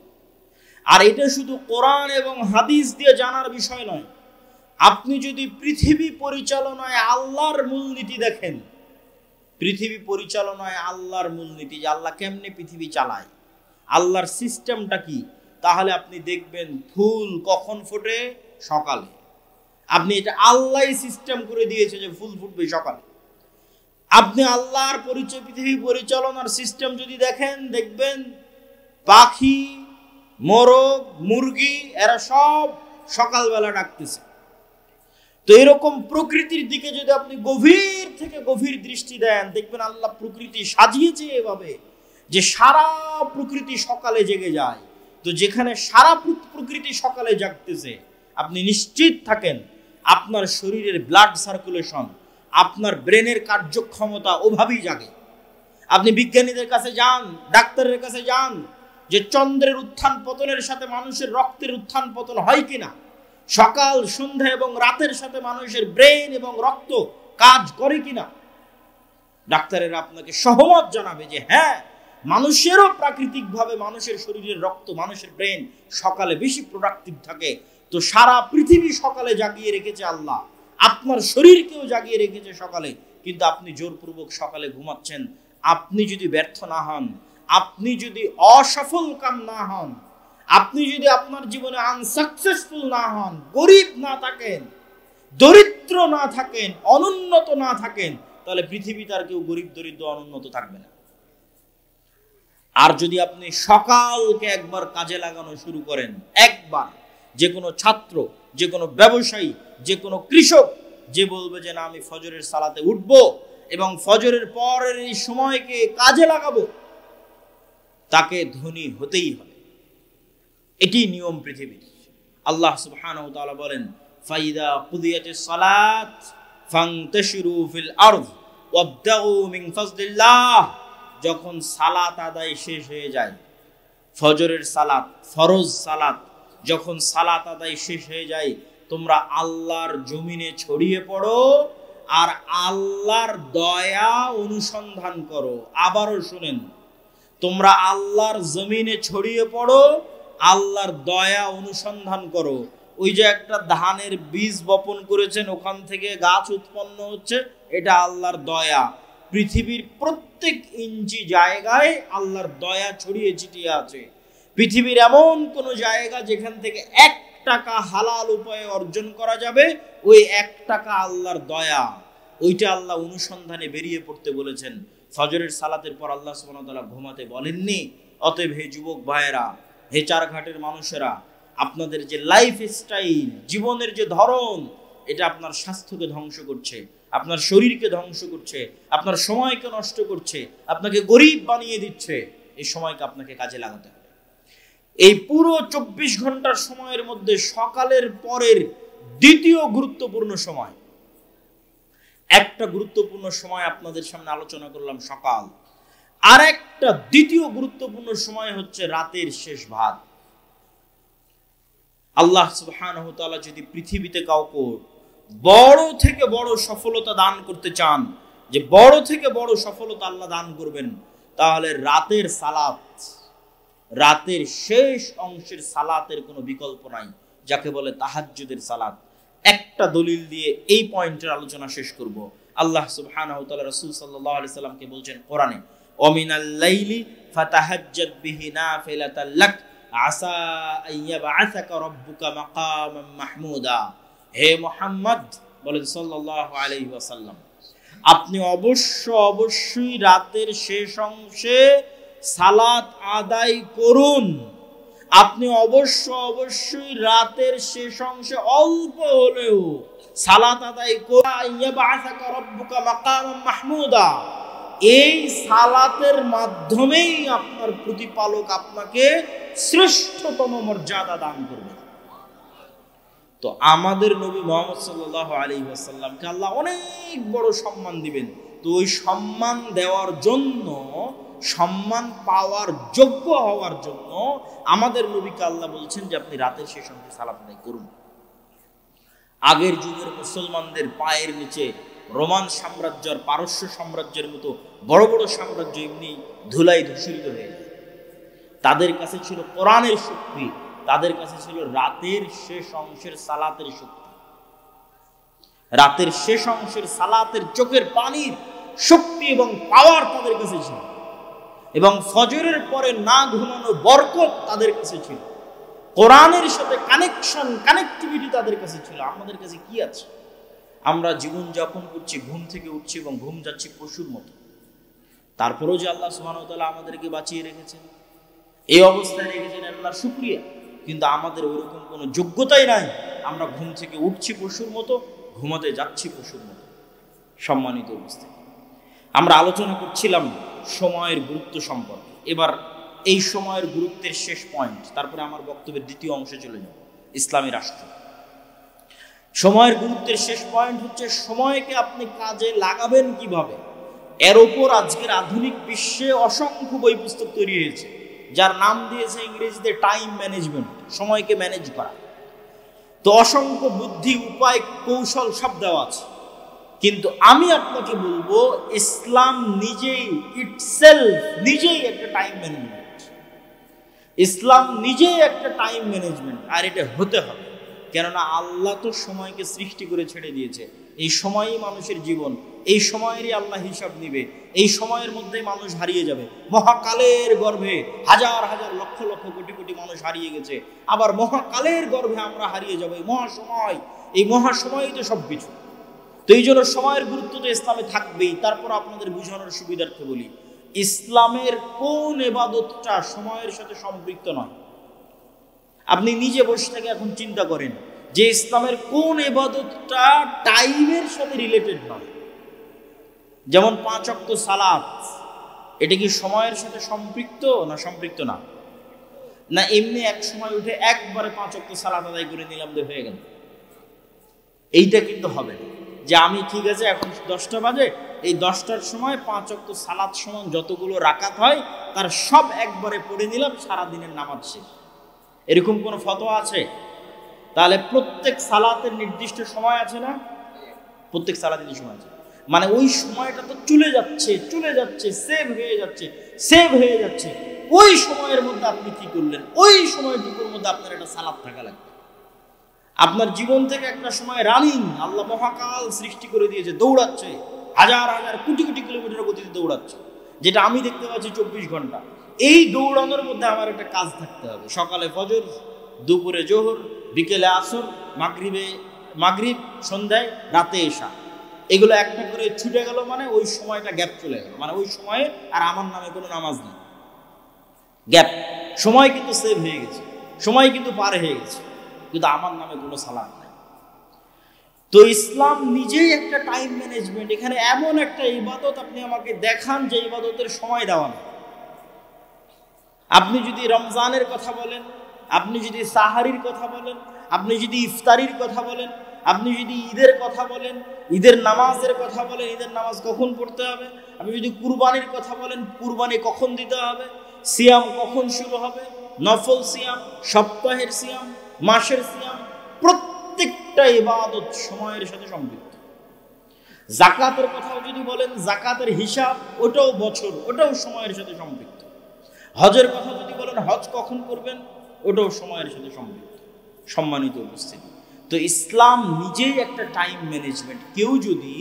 আর এটা শুধু কোরআন এবং হাদিস দিয়ে জানার বিষয় নয়, আপনি যদি পৃথিবী পরিচালনায় আল্লাহর মূলনীতি দেখেন, পৃথিবী পরিচালনায় আল্লাহর মূলনীতি, যে আল্লাহ কেমনে পৃথিবী চালায়, আল্লাহর সিস্টেমটা কি, তাহলে আপনি দেখবেন ফুল কখন ফোটে? সকালে। আপনি এটা আল্লাহই সিস্টেম করে দিয়েছে যে ফুল ফুটবে সকালে। আপনি আল্লাহর পরিচয় পৃথিবী পরিচালনার সিস্টেম যদি দেখেন, দেখবেন পাখি, মোরগ, মুরগি এরা সব সকালবেলা ডাকতেছে। তো এরকম প্রকৃতির দিকে যদি আপনি গভীর থেকে গভীর দৃষ্টি দেন, দেখবেন আল্লাহ প্রকৃতি সাজিয়েছে এভাবে যে সারা প্রকৃতি সকালে জেগে যায়। তো যেখানে সারা প্রকৃতি সকালে জাগতেছে, আপনি নিশ্চিত থাকেন আপনার শরীরের ব্লাড সার্কুলেশন, আপনার ব্রেনের কার্যক্ষমতা ওভাবেই জাগে। আপনি বিজ্ঞানীদের কাছে যান, ডাক্তারের কাছে যান, যে চন্দ্রের উত্থান পতনের সাথে মানুষের রক্তের উত্থান পতন হয় কিনা, সকাল সন্ধ্যা এবং রাতের সাথে মানুষের ব্রেন এবং রক্ত কাজ করে কিনা। ডাক্তারেরা আপনাকে সহমত জানাবে যে হ্যাঁ, মানুষেরও প্রাকৃতিকভাবে মানুষের শরীরের রক্ত, মানুষের ব্রেন সকালে বেশি প্রোডাক্টিভ থাকে। তো সারা পৃথিবী সকালে জাগিয়ে রেখেছে আল্লাহ, আপনার শরীরকেও জাগিয়ে রেখেছে সকালে, কিন্তু আপনি জোরপূর্বক সকালে ঘুমাচ্ছেন। আপনি যদি ব্যর্থ না হন, আপনি যদি অসফল কাম না হন, আপনি যদি আপনার জীবনে আনসাকসেসফুল না হন, গরিব না থাকেন, দরিদ্র না থাকেন, অনুন্নত না থাকেন, তাহলে পৃথিবীতে আর কেউ গরিব, দরিদ্র, অনুন্নত থাকবে না। আর যদি আপনি সকালকে একবার কাজে লাগানো শুরু করেন, একবার, যে কোনো ছাত্র, যে কোনো ব্যবসায়ী, যে কোনো কৃষক যে বলবে যে না আমি ফজরের সালাতে উঠব এবং ফজরের পরের এই সময়কে কাজে লাগাবো, তাকে ধনী হতেই হবে। এটি নিয়ম পৃথিবীর। আল্লাহ সুবহানাহু ওয়া তাআলা বলেন, ফাইদা কুদিয়াতিস সালাত ফান্তাশিরু ফিল আরদ ওয়াবতাগু মিন ফাজলিল্লাহ। যখন সালাত আদায় শেষ হয়ে যায়, ফজরের সালাত, ফরজ সালাত, যখন সালাত আদায় শেষ হয়ে যায়, তোমরা আল্লাহর জমিনে ছড়িয়ে পড়ো আর আল্লাহর দয়া অনুসন্ধান করো। আবারও শুনেন, তোমরা আল্লাহর জমিনে ছড়িয়ে পড়ো, আল্লাহর দয়া অনুসন্ধান করো। ওই যে একটা ধানের বীজ বপন করেছেন, ওখান থেকে গাছ উৎপন্ন হচ্ছে, এটা আল্লাহর দয়া। পৃথিবীর প্রত্যেক ইঞ্চি জায়গায় আল্লাহর দয়া ছড়িয়ে ছিটিয়ে আছে। পৃথিবীর এমন কোন জায়গা যেখান থেকে 1 টাকা হালাল উপায়ে অর্জন করা যাবে, ওই 1 টাকা আল্লাহর দয়া, ওইটা আল্লাহ অনুসন্ধানে বেরিয়ে পড়তে বলেছেন। ফজরের সালাতের পর আল্লাহ সুবহানাহু ওয়া তাআলা ঘুমাতে বলেননি। অতএব হে যুবক ভাইয়েরা, হে চারঘাটের মানুষেরা, আপনাদের যে লাইফ স্টাইল, জীবনের যে ধরন, এটা আপনার স্বাস্থ্যকে ধ্বংস করছে, আপনার শরীরকে ধ্বংস করছে, আপনার সময়কে নষ্ট করছে, আপনাকে গরিব বানিয়ে দিচ্ছে। এই সময়কে আপনাকে কাজে লাগাতে হবে। এই পুরো 24 ঘন্টার সময়ের মধ্যে সকালের পরের দ্বিতীয় গুরুত্বপূর্ণ সময়, একটা গুরুত্বপূর্ণ সময় আপনাদের সামনে আলোচনা করলাম সকাল, আর একটা দ্বিতীয় গুরুত্বপূর্ণ সময় হচ্ছে রাতের শেষ ভাগ। আল্লাহ সুবহানাহু ওয়া তাআলা যদি পৃথিবীতে কাউকে বড় থেকে বড় সফলতা দান করতে চান, যে বড় থেকে বড় সফলতা আল্লাহ দান করবেন, তাহলে রাতের সালাত, রাতের শেষ অংশের সালাতের কোনো বিকল্প নাই, যাকে বলে তাহাজ্জুদের সালাত। একটা দলিল দিয়ে এই পয়েন্টের আলোচনা শেষ করব। আল্লাহ সুবহানাহু ওয়া তাআলা রাসূল সাল্লাল্লাহু আলাইহি সাল্লামকে বলছেন কোরআনে, ওমিনাল লাইলি ফাতাহাজ্জাদ বিহি নাফিলাতাল লাক আসা আইয়াবআসাকা রাব্বুকা মাকামান মাহমুদা। হে মুহাম্মদ বলেন সাল্লাল্লাহু আলাইহি ওয়াসাল্লাম, আপনি অবশ্যই রাতের শেষ অংশে সালাত আদায় করুন। আপনি অবশ্যই রাতের শেষ অংশে অল্প হলেও সালাত আদায় করুন। এই সালাতের মাধ্যমেই আপনার প্রতিপালক আপনাকে শ্রেষ্ঠতম মর্যাদা দান করবে। তো আমাদের নবী মুহাম্মদ সাল্লাল্লাহু আলাইহি ওয়াসাল্লামকে আল্লাহ অনেক বড় সম্মান দিবেন। তো ওই সম্মান দেওয়ার জন্য, সম্মান পাওয়ার যোগ্য হওয়ার জন্য আমাদের নবীকে আল্লাহ বলছেন যে আপনি রাতের শেষ অংশে সালাত আদায় করুন। আগের যুগের মুসলমানদের পায়ের নিচে রোমান সাম্রাজ্য আর পারস্য সাম্রাজ্যের মতো বড় বড় সাম্রাজ্য এমনি ধুলাই ধূসরিত হয়ে যায়। তাদের কাছে ছিল কোরআনের শক্তি, তাদের কাছে ছিল রাতের শেষ অংশের সালাতের শক্তি। রাতের শেষ অংশের সালাতের চোখের পানির শক্তি এবং পাওয়ার তাদের কাছে ছিল, এবং ফজরের পরে না ঘুমানো বরকত তাদের কাছে ছিল, কোরআনের সাথে কানেক্টিভিটি তাদের কাছে ছিল। আমাদের কাছে কি আছে? আমরা জীবন যাপন করছি, ঘুম থেকে উঠছি এবং ঘুম যাচ্ছি পশুর মতো। তারপরেও যে আল্লাহ সুবহানাহু ওয়া তাআলা আমাদেরকে বাঁচিয়ে রেখেছেন, এই অবস্থায় রেখেছেন, আল্লাহর শুকরিয়া। কিন্তু আমাদের ওইরকম কোনো যোগ্যতাই নাই। আমরা ঘুম থেকে উঠছি পশুর মতো, ঘুমাতে যাচ্ছি পশুর মতো। সম্মানিত উপস্থিতি, আমরা আলোচনা করছিলাম সময়ের গুরুত্ব সম্পর্কে। এবার এই সময়ের গুরুত্বের শেষ পয়েন্ট, তারপরে আমার বক্তব্যের দ্বিতীয় অংশে চলে যাব, ইসলামী রাষ্ট্র। সময়ের গুরুত্বের শেষ পয়েন্ট হচ্ছে সময়কে আপনি কাজে লাগাবেন কিভাবে। এর ওপর আজকের আধুনিক বিশ্বে অসংখ্য বই পুস্তক তৈরি হয়েছে, যার নাম দিয়েছে ইংরেজিতে টাইম ম্যানেজমেন্ট, সময়কে ম্যানেজ করা। তো অসংখ্য বুদ্ধি, উপায়, কৌশল সব দেওয়া আছে। কিন্তু আমি আপনাকে বলবো, ইসলাম নিজেই নিজেই একটা টাইম ম্যানেজমেন্ট। ইসলাম নিজেই একটা টাইম ম্যানেজমেন্ট, আর এটা হতে হবে। কেননা আল্লাহ তো সময়কে সৃষ্টি করে ছেড়ে দিয়েছে। এই সময়ই মানুষের জীবন, এই সময়েরই আল্লাহ হিসাব নিবে। এই সময়ের মধ্যে মানুষ হারিয়ে যাবে। মহাকালের গর্ভে হাজার হাজার লক্ষ লক্ষ কোটি কোটি মানুষ হারিয়ে গেছে, আবার মহাকালের গর্ভে আমরা হারিয়ে যাবো। এই মহাসময়ই তো সব কিছু। তো এই জন্য সময়ের গুরুত্ব তো ইসলামে থাকবেই। তারপর আপনাদের বুঝানোর সুবিধার্থে বলি, ইসলামের কোন ইবাদতটা সময়ের সাথে সম্পৃক্ত নয়? আপনি নিজে বসে থেকে এখন চিন্তা করেন যে ইসলামের কোন ইবাদতটা টাইমের সাথে রিলেটেড নয়। যেমন 5 ওয়াক্ত সালাত, এটা কি সময়ের সাথে সম্পৃক্ত না সম্পৃক্ত না? না এমনি এক সময় উঠে একবারে 5 ওয়াক্ত সালাত আদায় করে নিলাম, হয়ে গেল? এইটা কিন্তু হবে না যে আমি ঠিক আছে এখন 10টা বাজে, এই 10টার সময় 5 ওয়াক্ত সালাত সমান যতগুলো রাকাত হয় তার সব একবারে পড়ে নিলাম, সারাদিনের নামাজ শেষ। এরকম কোনো ফতোয়া আছে? তাহলে প্রত্যেক সালাতের নির্দিষ্ট সময় আছে না? প্রত্যেক সালাতের সময় আছে, মানে ওই সময়টা তো চলে যাচ্ছে, সেভ হয়ে যাচ্ছে। ওই সময়ের মধ্যে আপনি কি করলেন? ওই সময়টুকুর মধ্যে আপনার একটা সালাত থাকা লাগবে। আপনার জীবন থেকে একটা সময় রানিং, আল্লাহ মহাকাল সৃষ্টি করে দিয়েছে, দৌড়াচ্ছে, হাজার হাজার কোটি কোটি কিলোমিটার গতিতে দৌড়াচ্ছে, যেটা আমি দেখতে পাচ্ছি 24 ঘন্টা। এই দৌড়ানোর মধ্যে আমার একটা কাজ থাকতে হবে। সকালে ফজর, দুপুরে জোহর, বিকেলে আসর, মাগরিব, সন্ধ্যায়, রাতে এশা, এগুলো একটা করে ছুটে গেল, মানে ওই সময়টা গ্যাপ চলে গেল, মানে ওই সময়ে আর আমার নামে কোনো নামাজ নেই। গ্যাপ, সময় কিন্তু সেভ হয়ে গেছে, সময় কিন্তু পার হয়ে গেছে, কিন্তু আমার নামে কোনো সালাত নাই। তো ইসলাম নিজেই একটা টাইম ম্যানেজমেন্ট। এখানে এমন একটা ইবাদত আপনি আমাকে দেখান যে ইবাদতের সময় দেওয়া না। আপনি যদি রমজানের কথা বলেন, আপনি যদি সাহারির কথা বলেন, আপনি যদি ইফতারির কথা বলেন, আপনি যদি ঈদের কথা বলেন, ঈদের নামাজের কথা বলেন, ঈদের নামাজ কখন পড়তে হবে, আপনি যদি কুরবানির কথা বলেন, কুরবানি কখন দিতে হবে, সিয়াম কখন শুরু হবে, নফল সিয়াম, সপ্তাহের সিয়াম, মাসের সিয়াম, প্রত্যেকটা ইবাদত সময়ের সাথে সম্পৃক্ত। যাকাতের কথাও যদি বলেন, যাকাতের হিসাব, ওটাও বছর, ওটাও সময়ের সাথে সম্পৃক্ত। হজের কথা যদি বলেন, হজ কখন করবেন, ওটাও সময়ের সাথে সম্পৃক্ত। সম্মানিত উপস্থিতি, তো ইসলাম নিজেই একটা টাইম ম্যানেজমেন্ট। কেউ যদি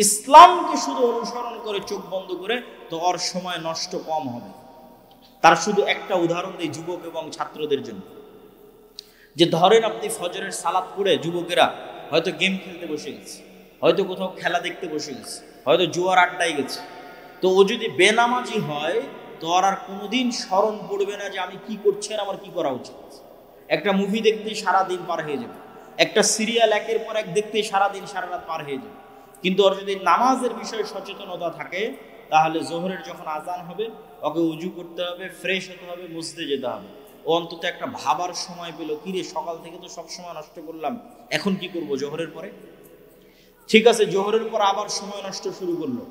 ইসলামকে শুধু অনুসরণ করে, চোখ বন্ধ করে, তো ওর সময় নষ্ট কম হবে। তার শুধু একটা উদাহরণ দিই যুবক এবং ছাত্রদের জন্য, যে ধরেন আপনি ফজরের সালাত পড়ে যুবকেরা হয়তো গেম খেলতে বসে গেছে, হয়তো কোথাও খেলা দেখতে বসে গেছে, হয়তো জুয়ার আড্ডায় গেছে। তো ও যদি বেনামাজি হয়, তো আর কোনোদিন স্মরণ পড়বে না যে আমি কি করছি আর আমার কি করা উচিত। একটা মুভি দেখতেই সারাদিন পার হয়ে যাবে, একটা সিরিয়াল একের পর এক দেখতেই সারাদিন সারা রাত পার হয়ে যাবে। কিন্তু ওর যদি নামাজের বিষয়ে সচেতনতা থাকে, তাহলে জোহরের যখন আজান হবে, ওকে উজু করতে হবে, ফ্রেশ হতে হবে, মসজিদে যেতে হবে। ও অন্তত একটা ভাবার সময় পেল, কিরে সকাল থেকে তো সব সময় নষ্ট করলাম, এখন কি করব জোহরের পরে। ঠিক আছে, জোহরের পর আবার সময় নষ্ট শুরু করলো,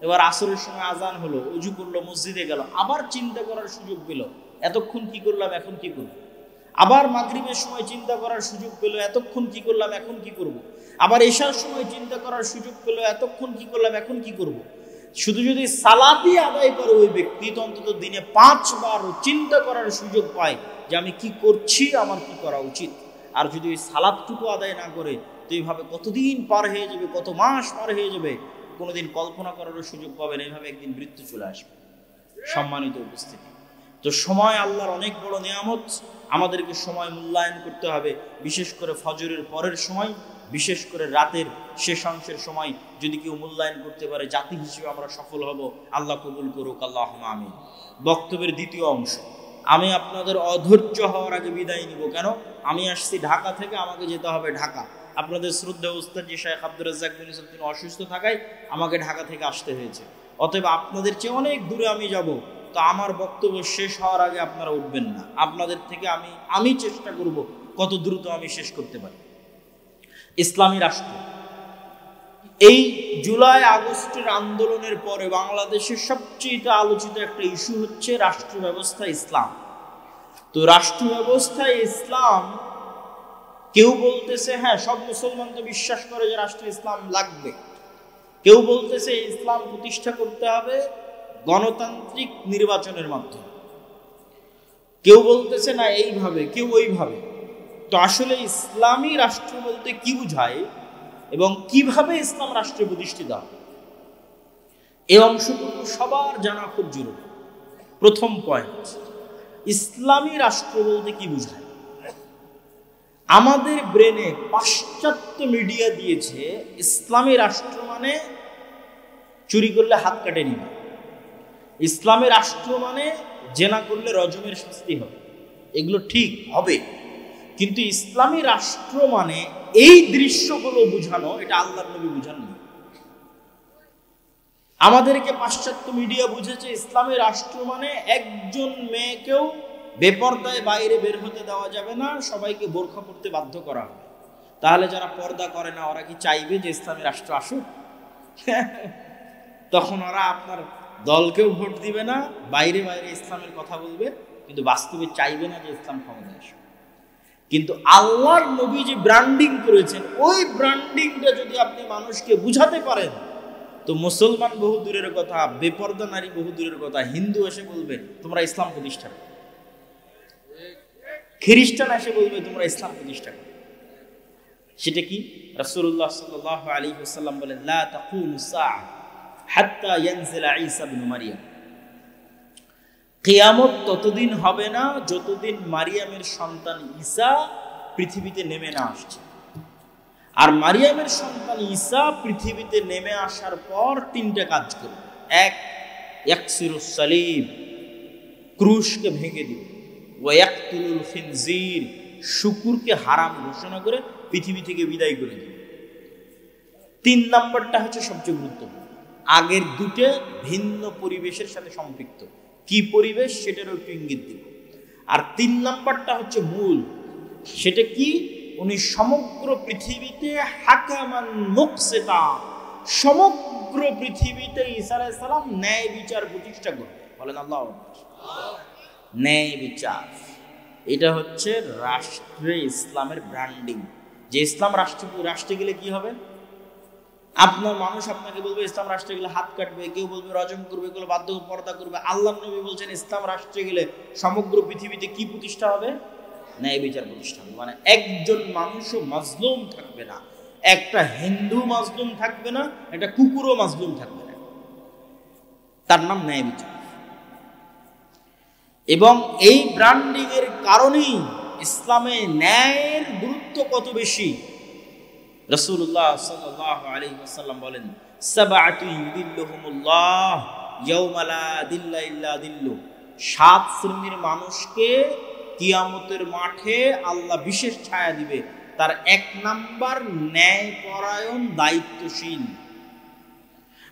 এবার আসরের সময় আজান হলো, উজু করলো, মসজিদে গেল, আবার চিন্তা করার সুযোগ পেল, এতক্ষণ কি করলাম, এখন কি করব। আবার মাগরিবের সময় চিন্তা করার সুযোগ পেল, এতক্ষণ কি করলাম, এখন কি করব। আবার এশার সময় চিন্তা করার সুযোগ পেল, এতক্ষণ কি করলাম, এখন কি করব। শুধু যদি সালাতই আদায় করে ওই ব্যক্তি, তো অন্তত দিনে 5 বার চিন্তা করার সুযোগ পায় যে আমি কি করছি, আমার কি করা উচিত। আর যদি ওই সালাতটুকু আদায় না করে, তো তো এইভাবে কতদিন পার হয়ে যাবে, কত মাস পার হয়ে যাবে, কোনোদিন কল্পনা করারও সুযোগ পাবেন। এইভাবে একদিন মৃত্যু চলে আসবে। সম্মানিত উপস্থিতি, তো সময় আল্লাহর অনেক বড় নিয়ামত। আমাদেরকে সময় মূল্যায়ন করতে হবে, বিশেষ করে ফজরের পরের সময়, বিশেষ করে রাতের শেষাংশের সময় যদি কেউ মূল্যায়ন করতে পারে, জাতি হিসেবে আমরা সফল হব। আল্লাহ কবুল করুক, আল্লাহুম্মা আমিন। বক্তব্যের দ্বিতীয় অংশ, আমি আপনাদের অধৈর্য হওয়ার আগে বিদায় নিব। কেন? আমি আসছি ঢাকা থেকে, আমাকে যেতে হবে ঢাকা। আপনাদের শ্রদ্ধেয় উস্তাদ জি শেখ আব্দুর রাজ্জাক বিন ইউসুফ তিনি অসুস্থ থাকায় আমাকে ঢাকা থেকে আসতে হয়েছে। অতএব আপনাদের চেয়ে অনেক দূরে আমি যাব, তো আমার বক্তব্য শেষ হওয়ার আগে আপনারা উঠবেন না। আপনাদের থেকে আমি চেষ্টা করব কত দ্রুত আমি শেষ করতে পারি। ইসলামী রাষ্ট্র, এই জুলাই আগস্টের আন্দোলনের পরে বাংলাদেশের সবচেয়ে আলোচিত একটা ইস্যু হচ্ছে রাষ্ট্র ব্যবস্থা ইসলাম। তো রাষ্ট্র ব্যবস্থায় ইসলাম, কেউ বলতেছে হ্যাঁ সব মুসলমান তো বিশ্বাস করে যে রাষ্ট্র ইসলাম লাগবে, কেউ বলতেছে ইসলাম প্রতিষ্ঠা করতে হবে গণতান্ত্রিক নির্বাচনের মাধ্যমে, কেউ বলতেছে না এইভাবে, কেউ ওইভাবে। তো আসলে ইসলামী রাষ্ট্র বলতে কি বোঝায় এবং কিভাবে ইসলাম রাষ্ট্রে প্রতিষ্ঠিত হবে, এই অংশটুকু সবার জানা খুব জরুরি। প্রথম পয়েন্ট, ইসলামী রাষ্ট্র বলতে কি বোঝায়। আমাদের ব্রেনে পাশ্চাত্য মিডিয়া দিয়েছে ইসলামী রাষ্ট্র মানে চুরি করলে হাত কাটে নিবে, ইসলামী রাষ্ট্র মানে জেনা করলে রজমের শাস্তি হবে। এগুলো ঠিক হবে, কিন্তু ইসলামী রাষ্ট্র মানে এই দৃশ্যগুলো বুঝানো, এটা আল্লাহর নবী বুঝাননি। আমাদেরকে পাশ্চাত্য মিডিয়া বুঝেছে ইসলামী রাষ্ট্র মানে একজন মেয়েকেও বেপর্দায় বাইরে বের হতে দেওয়া যাবে না, সবাইকে বোরখা পড়তে বাধ্য করা হবে। তাহলে যারা পর্দা করে না ওরা কি চাইবে যে ইসলামী রাষ্ট্র আসুক? তখন ওরা আপনার দলকেও ভোট দিবে না, বাইরে বাইরে ইসলামের কথা বলবে, কিন্তু বাস্তবে চাইবে না যে ইসলাম ক্ষমতায় আসুক। কিন্তু আল্লাহর নবী যে ব্র্যান্ডিং করেছেন, ওই ব্র্যান্ডিংটা যদি আপনি মানুষকে বুঝাতে পারেন, তো মুসলমান বহু দূরের কথা, বেপর্দা নারী বহু দূরের কথা, হিন্দু এসে বলবে তোমরা ইসলাম প্রতিষ্ঠা করো, খ্রিস্টান এসে বলবে তোমরা ইসলাম প্রতিষ্ঠা করো। সেটা কি? রাসূলুল্লাহ সাল্লাল্লাহু আলাইহি ওয়াসাল্লাম বলেন, লা তাকুমুস সাআহ হাত্তা ইয়ানজিলা ঈসা ইবনে মারইয়াম। কিয়ামত ততদিন হবে না যতদিন মারিয়ামের সন্তান ঈসা পৃথিবীতে নেমে না আসছে। আর মারিয়ামের সন্তান ঈসা পৃথিবীতে নেমে আসার পর তিনটা কাজ করবে। এক, ইয়াকসিরুস সালিব, ক্রুশকে ভেঙে দিবে। ওয়া ইয়াকতুলুল খিনজির, শুকুরকে হারাম ঘোষণা করে পৃথিবী থেকে বিদায় করে দিবে। তিন নাম্বারটা হচ্ছে সবচেয়ে গুরুত্বপূর্ণ, আগের দুটো ভিন্ন পরিবেশের সাথে সম্পৃক্ত। কি পরিবেশ সেটারও একটু ইঙ্গিত দিব। আর তিন নাম্বারটা হচ্ছে মূল, সেটা কি? উনি সমগ্র পৃথিবীতে হাকামান মুকসিতা, সমগ্র পৃথিবীতে ঈসা আলাইহিস সালাম ন্যায় বিচার প্রতিষ্ঠা করবে। বলেন আল্লাহু আকবার। ন্যায় বিচার, এটা হচ্ছে রাষ্ট্রে ইসলামের ব্র্যান্ডিং। যে ইসলাম রাষ্ট্রে গেলে কি হবে? আপনার মানুষ আপনাকে বলবে ইসলাম রাষ্ট্রে গেলে হাত কাটবে, কেউ বলবে রজম করবে, কেউ বাধ্য পর্দা করবে। আল্লাহর নবী বলছেন ইসলাম রাষ্ট্রে গেলে সমগ্র পৃথিবীতে কি প্রতিষ্ঠা হবে? ন্যায় বিচার প্রতিষ্ঠা হবে। মানে একজন মানুষও মাজলুম থাকবে না, একটা হিন্দু মাজলুম থাকবে না, একটা কুকুরও মাজলুম থাকবে না, তার নাম ন্যায় বিচার। এবং এই ব্র্যান্ডিং এর কারণেই ইসলামে ন্যায়ের গুরুত্ব কত বেশি। রাসূলুল্লাহ সাল্লাল্লাহু আলাইহি ওয়াসাল্লাম বলেন, সাবআতু ইউদিল্লুহুমুল্লাহ ইয়াওমা লা দিল্লা ইল্লা দিল্লু। 7 শ্রেণীর মানুষকে কিয়ামতের মাঠে আল্লাহ বিশেষ ছায়া দিবে। তার 1 নাম্বার ন্যায়পরায়ণ দায়িত্বশীল।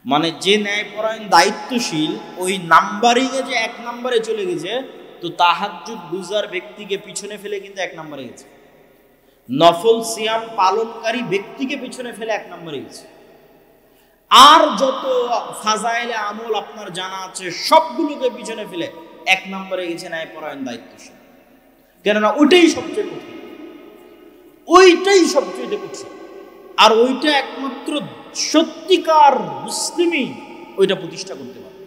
মানে যে ন্যায়পরায়ণ দায়িত্বশীল, ওই নাম্বারিংয়ে যে 1 নাম্বারে চলে গেছে, তো তাহাজ্জুদ গুজার ব্যক্তিকে পিছনে ফেলে কিন্তু 1 নাম্বারে গেছে। নফল সিয়াম পালনকারী ব্যক্তিকে পিছনে ফেলে 1 নম্বরে গেছে। আর যত ফাজাইলে আমল আপনার জানা আছে সবগুলোকে পিছনে ফেলে 1 নম্বরে গেছে ন্যায়পরায়ণ দায়িত্বশীল। কেননা ওইটাই সবচেয়ে কঠিন, ওইটাই সবচেয়ে কঠিন। আর ওইটা একমাত্র সত্যিকার মুসলিমই ওইটা প্রতিষ্ঠা করতে পারে।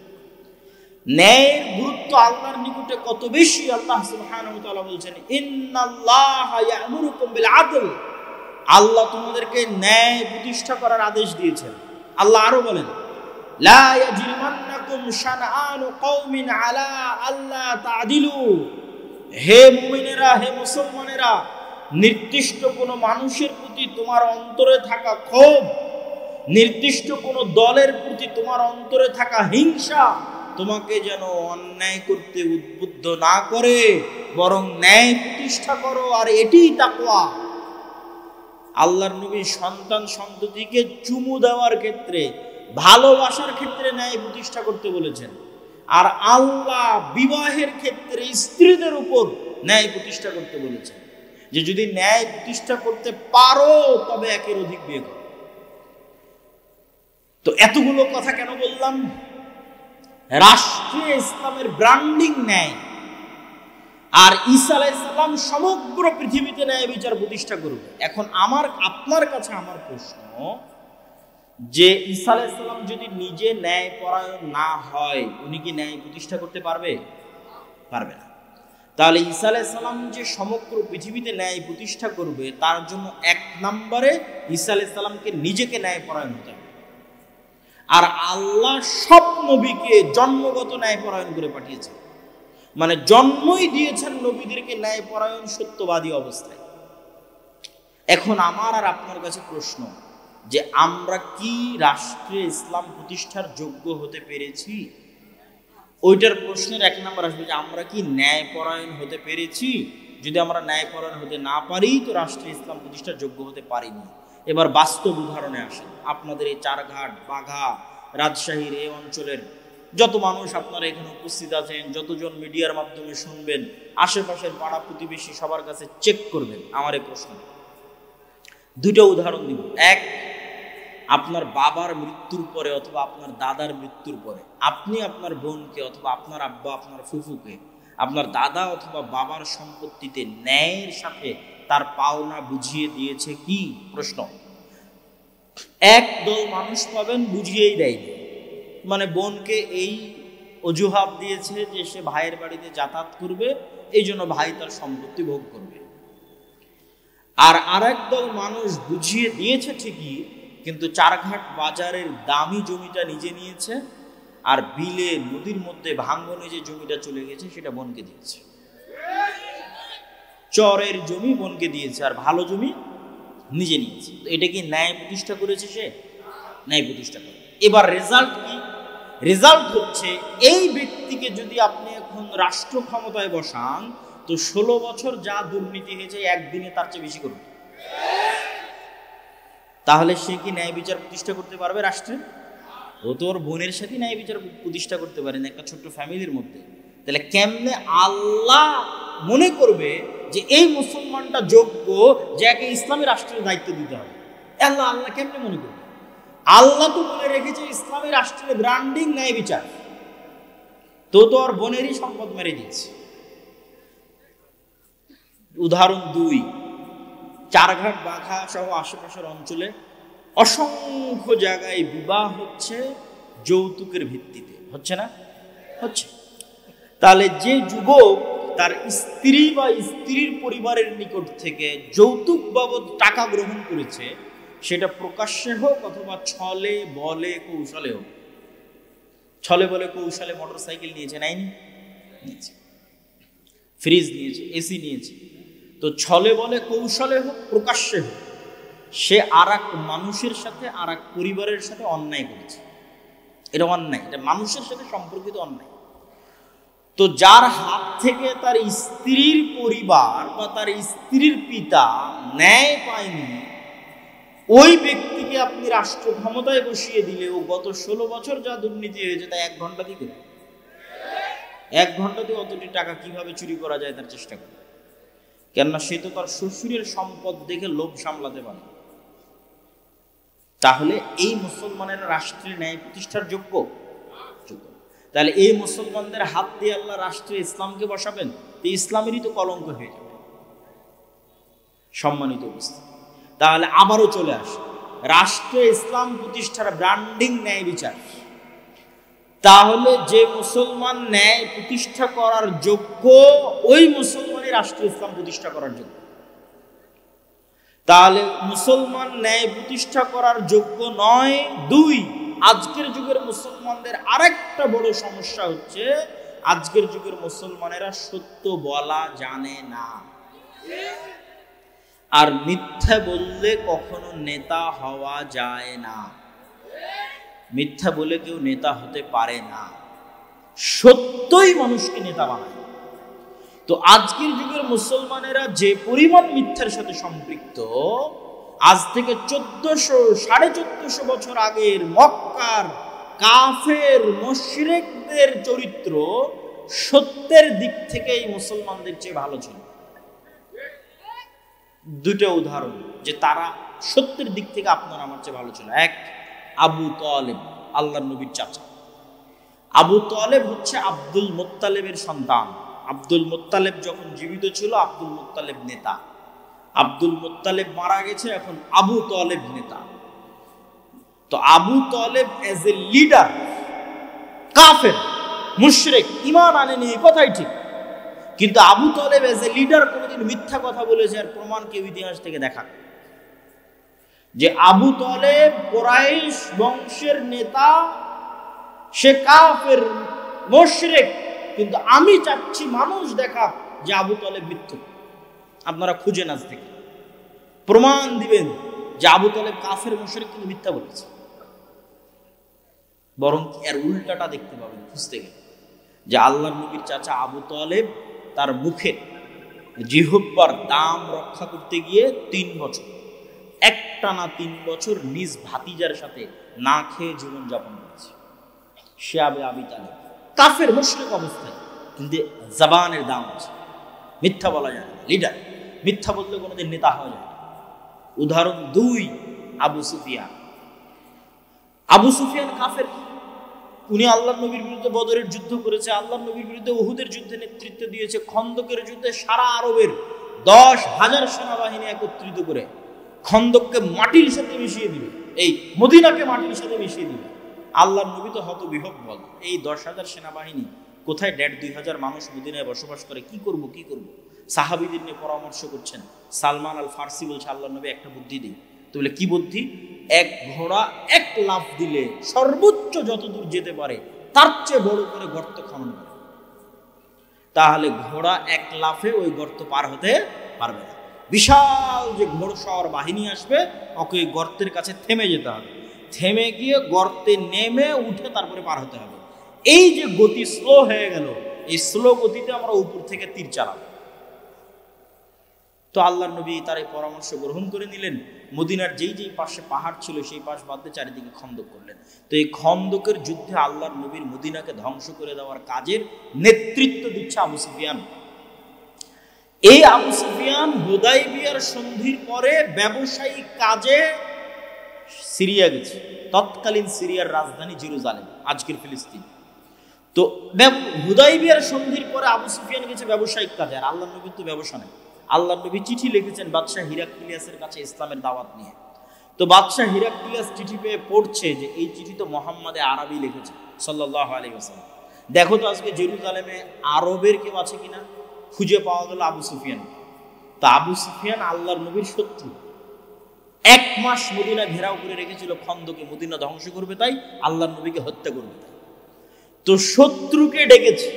ন্যায়ের গুরুত্ব আল্লাহর নিকটে কত বেশি, আল্লাহ সুবহানাহু ওয়া তাআলা বলছেন, ইন্নাল্লাহা ইয়া'মুরুকুম বিল আদল। আল্লাহ তোমাদেরকে ন্যায় প্রতিষ্ঠা করার আদেশ দিয়েছেন। আল্লাহ আরো বলেন, লা ইয়াজরিমান্নাকুম শানআনু কওমিন আলা আল্লা তা'দিলু, হে মুমিনেরা, হে মুসলমানেরা, নির্দিষ্ট কোনো মানুষের প্রতি তোমার অন্তরে থাকা ক্ষোভ, নির্দিষ্ট কোনো দলের প্রতি তোমার অন্তরে থাকা হিংসা তোমাকে যেন অন্যায় করতে উদ্বুদ্ধ না করে, বরং ন্যায় প্রতিষ্ঠা করো, আর এটিই তাকওয়া। আল্লাহর নবী সন্তান সন্ততিকে চুমু দেওয়ার ক্ষেত্রে, ভালোবাসার ক্ষেত্রে ন্যায় প্রতিষ্ঠা করতে বলেছেন। আর আল্লাহ বিবাহের ক্ষেত্রে স্ত্রীদের উপর ন্যায় প্রতিষ্ঠা করতে বলেছেন, যে যদি ন্যায় প্রতিষ্ঠা করতে পারো তবে একের অধিক বিয়ে করো। তো এতগুলো কথা কেন বললাম? রাষ্ট্রীয় ইসলামের ব্র্যান্ডিং ন্যায়, আর ঈসা আলাইহিস সালাম সমগ্র পৃথিবীতে ন্যায় বিচার প্রতিষ্ঠা করবে। এখন আপনার কাছে আমার প্রশ্ন, যে ঈসা আলাইহিস সালাম যদি নিজে ন্যায় পরায়ণ না হয়, উনি কি ন্যায় প্রতিষ্ঠা করতে পারবে? পারবে না। তাহলে ঈসা আলাইহিস সালাম যে সমগ্র পৃথিবীতে ন্যায় প্রতিষ্ঠা করবে, তার জন্য এক নম্বরে ঈসা আলাইহিস সালামকে নিজেকে ন্যায় পরায়ণ হতে হবে। আর আল্লাহ সব নবীকে জন্মগত ন্যায় পরায়ণ করে পাঠিয়েছেন, মানে জন্মই দিয়েছেন নবীদেরকে ন্যায় পরায়ণ সত্যবাদী অবস্থায়। এখন আমার আর আপনার কাছে প্রশ্ন, যে আমরা কি রাষ্ট্রীয় ইসলাম প্রতিষ্ঠার যোগ্য হতে পেরেছি? ওইটার প্রশ্নের এক নম্বর আসবে যে আমরা কি ন্যায় পরায়ণ হতে পেরেছি। যদি আমরা ন্যায় পরায়ণ হতে না পারি, তো রাষ্ট্রীয় ইসলাম প্রতিষ্ঠার যোগ্য হতে পারিনি। এবার বাস্তব উদাহরণে আসেন। আপনাদের এই চারঘাট, বাঘা, রাজশাহীর এই অঞ্চলের যত মানুষ আপনারা এখানে উপস্থিত আছেন, যতজন মিডিয়ার মাধ্যমে শুনবেন, আশেপাশের পাড়া প্রতিবেশী সবার কাছে চেক করবেন আমার এই প্রশ্ন। দুইটা উদাহরণ দিব। এক, আপনার বাবার মৃত্যুর পরে অথবা আপনার দাদার মৃত্যুর পরে আপনি আপনার বোনকে অথবা আপনার আব্বা, আপনার ফুফুকে আপনার দাদা অথবা বাবার সম্পত্তিতে ন্যায়ের সাথে তার পাওনা বুঝিয়ে দিয়েছে কি? প্রশ্ন। এক দল মানুষ পাবেন বুঝিয়েই দেয়নি, মানে বোনকে এই অজুহাত দিয়েছে যে সে ভাইয়ের বাড়িতে যাতায়াত করবে, এই জন্য ভাই তার সম্পত্তি ভোগ করবে। আর আরেক দল মানুষ বুঝিয়ে দিয়েছে ঠিকই, কিন্তু চারঘাট বাজারের দামি জমিটা নিজে নিয়েছে, আর বিলে নদীর মধ্যে ভাঙ্গনে যে জমিটা চলে গেছে সেটা বোনকে দিয়েছে। চরের জমি বোনকে দিয়েছে, আর ভালো জমি নিজে নিয়েছে। তো এটা কি ন্যায় প্রতিষ্ঠা করেছে? সে ন্যায় প্রতিষ্ঠা করে। এবার রেজাল্ট কি? রেজাল্ট হচ্ছে, এই ব্যক্তিকে যদি আপনি এখন রাষ্ট্র ক্ষমতায় বসান, তো 16 বছর যা দুর্নীতি হয়েছে একদিনে তার চেয়ে বেশি করবে। তাহলে সে কি ন্যায় বিচার প্রতিষ্ঠা করতে পারবে রাষ্ট্রে? ও তো ওর বোনের সাথে ন্যায় বিচার প্রতিষ্ঠা করতে পারে না, একটা ছোট্ট ফ্যামিলির মধ্যে। তাহলে কেমনে আল্লাহ মনে করবে যে এই মুসলমানটা যোগ্য, যাকে ইসলামী রাষ্ট্রের দায়িত্ব দিতে হবে? আল্লাহ কেমনে মনে করবে? আল্লাহ তো বলে রেখেছে ইসলামী রাষ্ট্রের ব্র্যান্ডিং ন্যায় বিচার, তো ওর বোনেরই সম্পদ মেরে দিয়েছে। উদাহরণ 2, চারঘাট, বাঘা সহ আশেপাশের অঞ্চলে অসংখ্য জায়গায় বিবাহ হচ্ছে যৌতুকের ভিত্তিতে, হচ্ছে না? হচ্ছে। তাহলে যে যুবক তার স্ত্রী বা স্ত্রীর পরিবারের নিকট থেকে যৌতুক বাবদ টাকা গ্রহণ করেছে, সেটা প্রকাশ্যে হোক অথবা ছলে বলে কৌশলে হোক। ছলে বলে কৌশলে মোটরসাইকেল নিয়েছে, নাইনি? নিয়েছে। ফ্রিজ নিয়েছে, এসি নিয়েছে। তো ছলে বলে কৌশলে হোক, প্রকাশ্যে হোক, সে আর এক মানুষের সাথে, আর এক পরিবারের সাথে অন্যায় করেছে। এটা অন্যায়, এটা মানুষের সাথে সম্পর্কিত অন্যায়। তো যার হাত থেকে তার স্ত্রীর পরিবার বা তার স্ত্রীর পিতা ন্যায় পায়নি, ওই ব্যক্তিকে আপনি রাষ্ট্র ক্ষমতায় বসিয়ে দিলে ও গত 16 বছর যা দুর্নীতি হয়েছে তা 1 ঘন্টাতেই করে। 1 ঘন্টাতে অতটি টাকা কিভাবে চুরি করা যায় তার চেষ্টা করে। কেননা সে তো তার শ্বশুরের সম্পদ দেখে লোভ সামলাতে পারে। তাহলে এই মুসলমানেরা রাষ্ট্রের ন্যায় প্রতিষ্ঠার যোগ্য? তাহলে এই মুসলমানদের হাত দিয়ে আল্লাহ রাষ্ট্রে ইসলামকে বসাবেন, তো ইসলামেরই তো কলঙ্ক হয়ে যাবে। সম্মানিত উপস্থিতি, তাহলে আবারও চলে আসে রাষ্ট্রে ইসলাম প্রতিষ্ঠার ব্র্যান্ডিং ন্যায় বিচার। তাহলে যে মুসলমান ন্যায় প্রতিষ্ঠা করার যোগ্য, ওই মুসলমানই রাষ্ট্র ইসলাম প্রতিষ্ঠা করার যোগ্য। তাহলে মুসলমান ন্যায় প্রতিষ্ঠা করার যোগ্য নয়। দুই, আজকের যুগের মুসলমানদের আরেকটা বড় সমস্যা হচ্ছে আজকের যুগের মুসলমানেরা সত্য বলা জানে না, আর মিথ্যা বললে কখনো নেতা হওয়া যায় না। মিথ্যা বলে কেউ নেতা হতে পারে না, সত্যই মানুষকে নেতা বানায়। তো আজকের যুগের মুসলমানেরা যে পরিমাণ মিথ্যার সাথে সম্পৃক্ত, আজ থেকে 1400-1450 বছর আগের মক্কার কাফের মুশরিকদের চরিত্র সত্যের দিক থেকে এই মুসলমানদের চেয়ে ভালো ছিল। দুটো উদাহরণ যে তারা সত্যের দিক থেকে আপনার আমার চেয়ে ভালো ছিল। এক, আবু তালেব, আল্লাহর নবীর চাচা। আবু তালেব হচ্ছে আব্দুল মুত্তালিবের সন্তান। আব্দুল মুত্তালিব যখন জীবিত ছিল আব্দুল মুত্তালিব নেতা, আব্দুল মুত্তালিব মারা গেছে, এখন আবু তালেব নেতা। তো Abu Talib as a leader কাফের মুশরিক, ঈমান আনেনি, এই কথাই ঠিক, কিন্তু Abu Talib as a leader কোনোদিন মিথ্যা কথা বলেছে আর প্রমাণ কেউ ইতিহাস থেকে দেখা যে আবু তালেব কুরাইশ বংশের নেতা, সে কাফের মুশরিক, কিন্তু আমি চাচ্ছি মানুষ দেখা যে আবু তালেব মিথ্যুক। আপনারা খুঁজেন আজ থেকে, প্রমাণ দিবেন যে আবু তালেব কাফের মুশরিক কিন্তু মিথ্যা বলেছে। বরং এর উল্টাটা দেখতে পাবেন খুঁজতে গেলে, যে আল্লাহর নবীর চাচা আবু তালেব তার মুখের জিহ্বার দাম রক্ষা করতে গিয়ে 3 বছর, একটানা 3 বছর নিজ ভাতিজার সাথে না খেয়ে জীবনযাপন করেছে। সে আবু তালেব কাফের মুশরিক অবস্থায়, কিন্তু জবানের দাম আছে, মিথ্যা বলা যায় না, লিডার। মিথ্যা বললে কোনোদিন নেতা হওয়া যায় না। উদাহরণ 2, আবু সুফিয়ান। আবু সুফিয়ান কাফের, উনি আল্লাহর নবীর বিরুদ্ধে বদরের যুদ্ধ করেছে, আল্লাহর নবীর বিরুদ্ধে উহুদের যুদ্ধে নেতৃত্ব দিয়েছে, খন্দকের যুদ্ধে সারা আরবের 10,000 সেনাবাহিনী একত্রিত করে খন্দককে মাটির সাথে মিশিয়ে দিবে, এই মদিনাকে মাটির সাথে মিশিয়ে দিবে। আল্লাহর নবী তো হতবিহ্বল, এই 10,000 সেনাবাহিনী কোথায় 1,500-2,000 মানুষ মদিনায় বসবাস করে, কি করব। সাহাবীদের নিয়ে পরামর্শ করছেন। সালমান আল ফার্সি বলছে আল্লাহর নবী একটা বুদ্ধি দিই। তো বলে কি বুদ্ধি? এক ঘোড়া 1 লাফ দিলে সর্বোচ্চ যতদূর যেতে পারে তার চেয়ে বড় করে গর্ত খনন করে, তাহলে ঘোড়া 1 লাফে ওই গর্ত পার হতে পারবে না। বিশাল যে ঘোড়সওয়ার বাহিনী আসবে, ওকে ওই গর্তের কাছে থেমে যেতে হবে, থেমে গিয়ে গর্তে নেমে উঠে তারপরে পার হতে হবে। এই যে গতি স্লো হয়ে গেল, এই স্লো গতিতে আমরা উপর থেকে তীর চালাবো। তো আল্লাহর নবী তার এই পরামর্শ গ্রহণ করে নিলেন। মদিনার যেই পাশে পাহাড় ছিল সেই পাশ বাদ দিয়ে চারিদিকে খন্দক করলেন। তো এই খন্দকের যুদ্ধে আল্লাহর নবীর মদিনাকে ধ্বংস করে দেওয়ার কাজের নেতৃত্ব দিচ্ছে আবু সুফিয়ান। এই আবু সুফিয়ান হুদাইবিয়ার সন্ধির পরে ব্যবসায়িক কাজে সিরিয়া গেছে, তৎকালীন সিরিয়ার রাজধানী জেরুজালেম, আজকের ফিলিস্তিন। তো হুদাইবিয়ার সন্ধির পরে আবু সুফিয়ান গেছে ব্যবসায়িক কাজে, আর আল্লাহর নবীর তো ব্যবসা নেই। আল্লাহর নবী চিঠি লিখেছেন বাদশাহ হিরাক্লিয়াসের কাছে ইসলামের দাওয়াত নিয়ে। তো বাদশাহ হিরাক্লিয়াস চিঠি পেয়ে পড়ছে যে এই চিঠি তো মোহাম্মদে আরবি লিখেছে সাল্লাল্লাহু আলাইহি ওয়াসাল্লাম। দেখো তো আজকে জেরুজালেমে আরবের কেউ আছে কিনা। খুঁজে পাওয়া গেল আবু সুফিয়ান। তা আবু সুফিয়ান আল্লাহর নবীর শত্রু, 1 মাস মদিনা ঘেরাও করে রেখেছিল খন্দকে, মদিনা ধ্বংস করবে তাই, আল্লাহর নবীকে হত্যা করবে তাই। তো শত্রুকে ডেকেছে,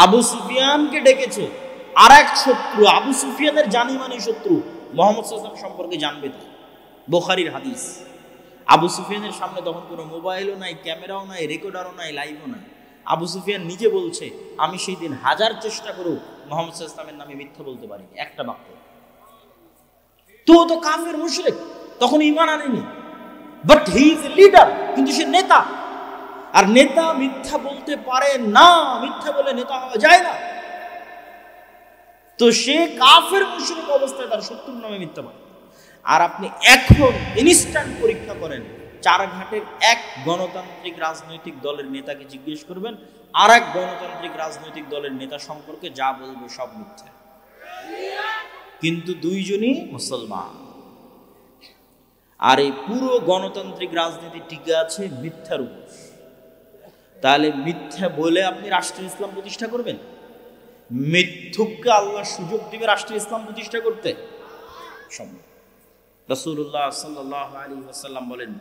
আবু সুফিয়ানকে ডেকেছে, আর এক শত্রু, আবু সুফিয়ানের জানি মানি শত্রু, মুহাম্মদ সাল্লাল্লাহু আলাইহি ওয়াসাল্লাম সম্পর্কে জানবে তাই। বুখারীর হাদিস। আবু সুফিয়ানের সামনে তখন কোনো মোবাইলও নাই, ক্যামেরাও নাই, রেকর্ডারও নাই, লাইভও নাই। আবু সুফিয়ান নিজে বলছে আমি সেই দিন 1000 চেষ্টা করেও মুহাম্মদ সাল্লাল্লাহু আলাইহি ওয়াসাল্লামের নামে মিথ্যা বলতে পারিনি, একটা বাক্য। তো কাফের মুশরিক, তখন ঈমান আনেনি, but he is a leader, কিন্তু সে নেতা। আর নেতা মিথ্যা বলতে পারে না, মিথ্যা বলে নেতা হওয়া যায় না। তো সে কাফের মুশরিক অবস্থায় তার শত্রুর নামে মিথ্যা বলে। আর আপনি এখন ইনস্ট্যান্ট পরীক্ষা করেন, 4 ঘাটের এক গণতান্ত্রিক রাজনৈতিক দলের নেতাকে জিজ্ঞেস করবেন, আর এক গণতান্ত্রিক রাজনৈতিক দলের নেতা সম্পর্কে যা বলবে সব মিথ্যা, কিন্তু দুইজনই মুসলমান। আর এই পুরো গণতান্ত্রিক রাজনীতি টিকে আছে মিথ্যার উপর। তাহলে মিথ্যা বলে আপনি রাষ্ট্রীয় ইসলাম প্রতিষ্ঠা করবেন? মিথ্যুককে আল্লাহ সুযোগ দিবে রাষ্ট্রীয় ইসলাম প্রতিষ্ঠা করতে? সম্ভব। রাসূলুল্লাহ সাল্লাল্লাহু আলাইহি ওয়াসাল্লাম বলেন,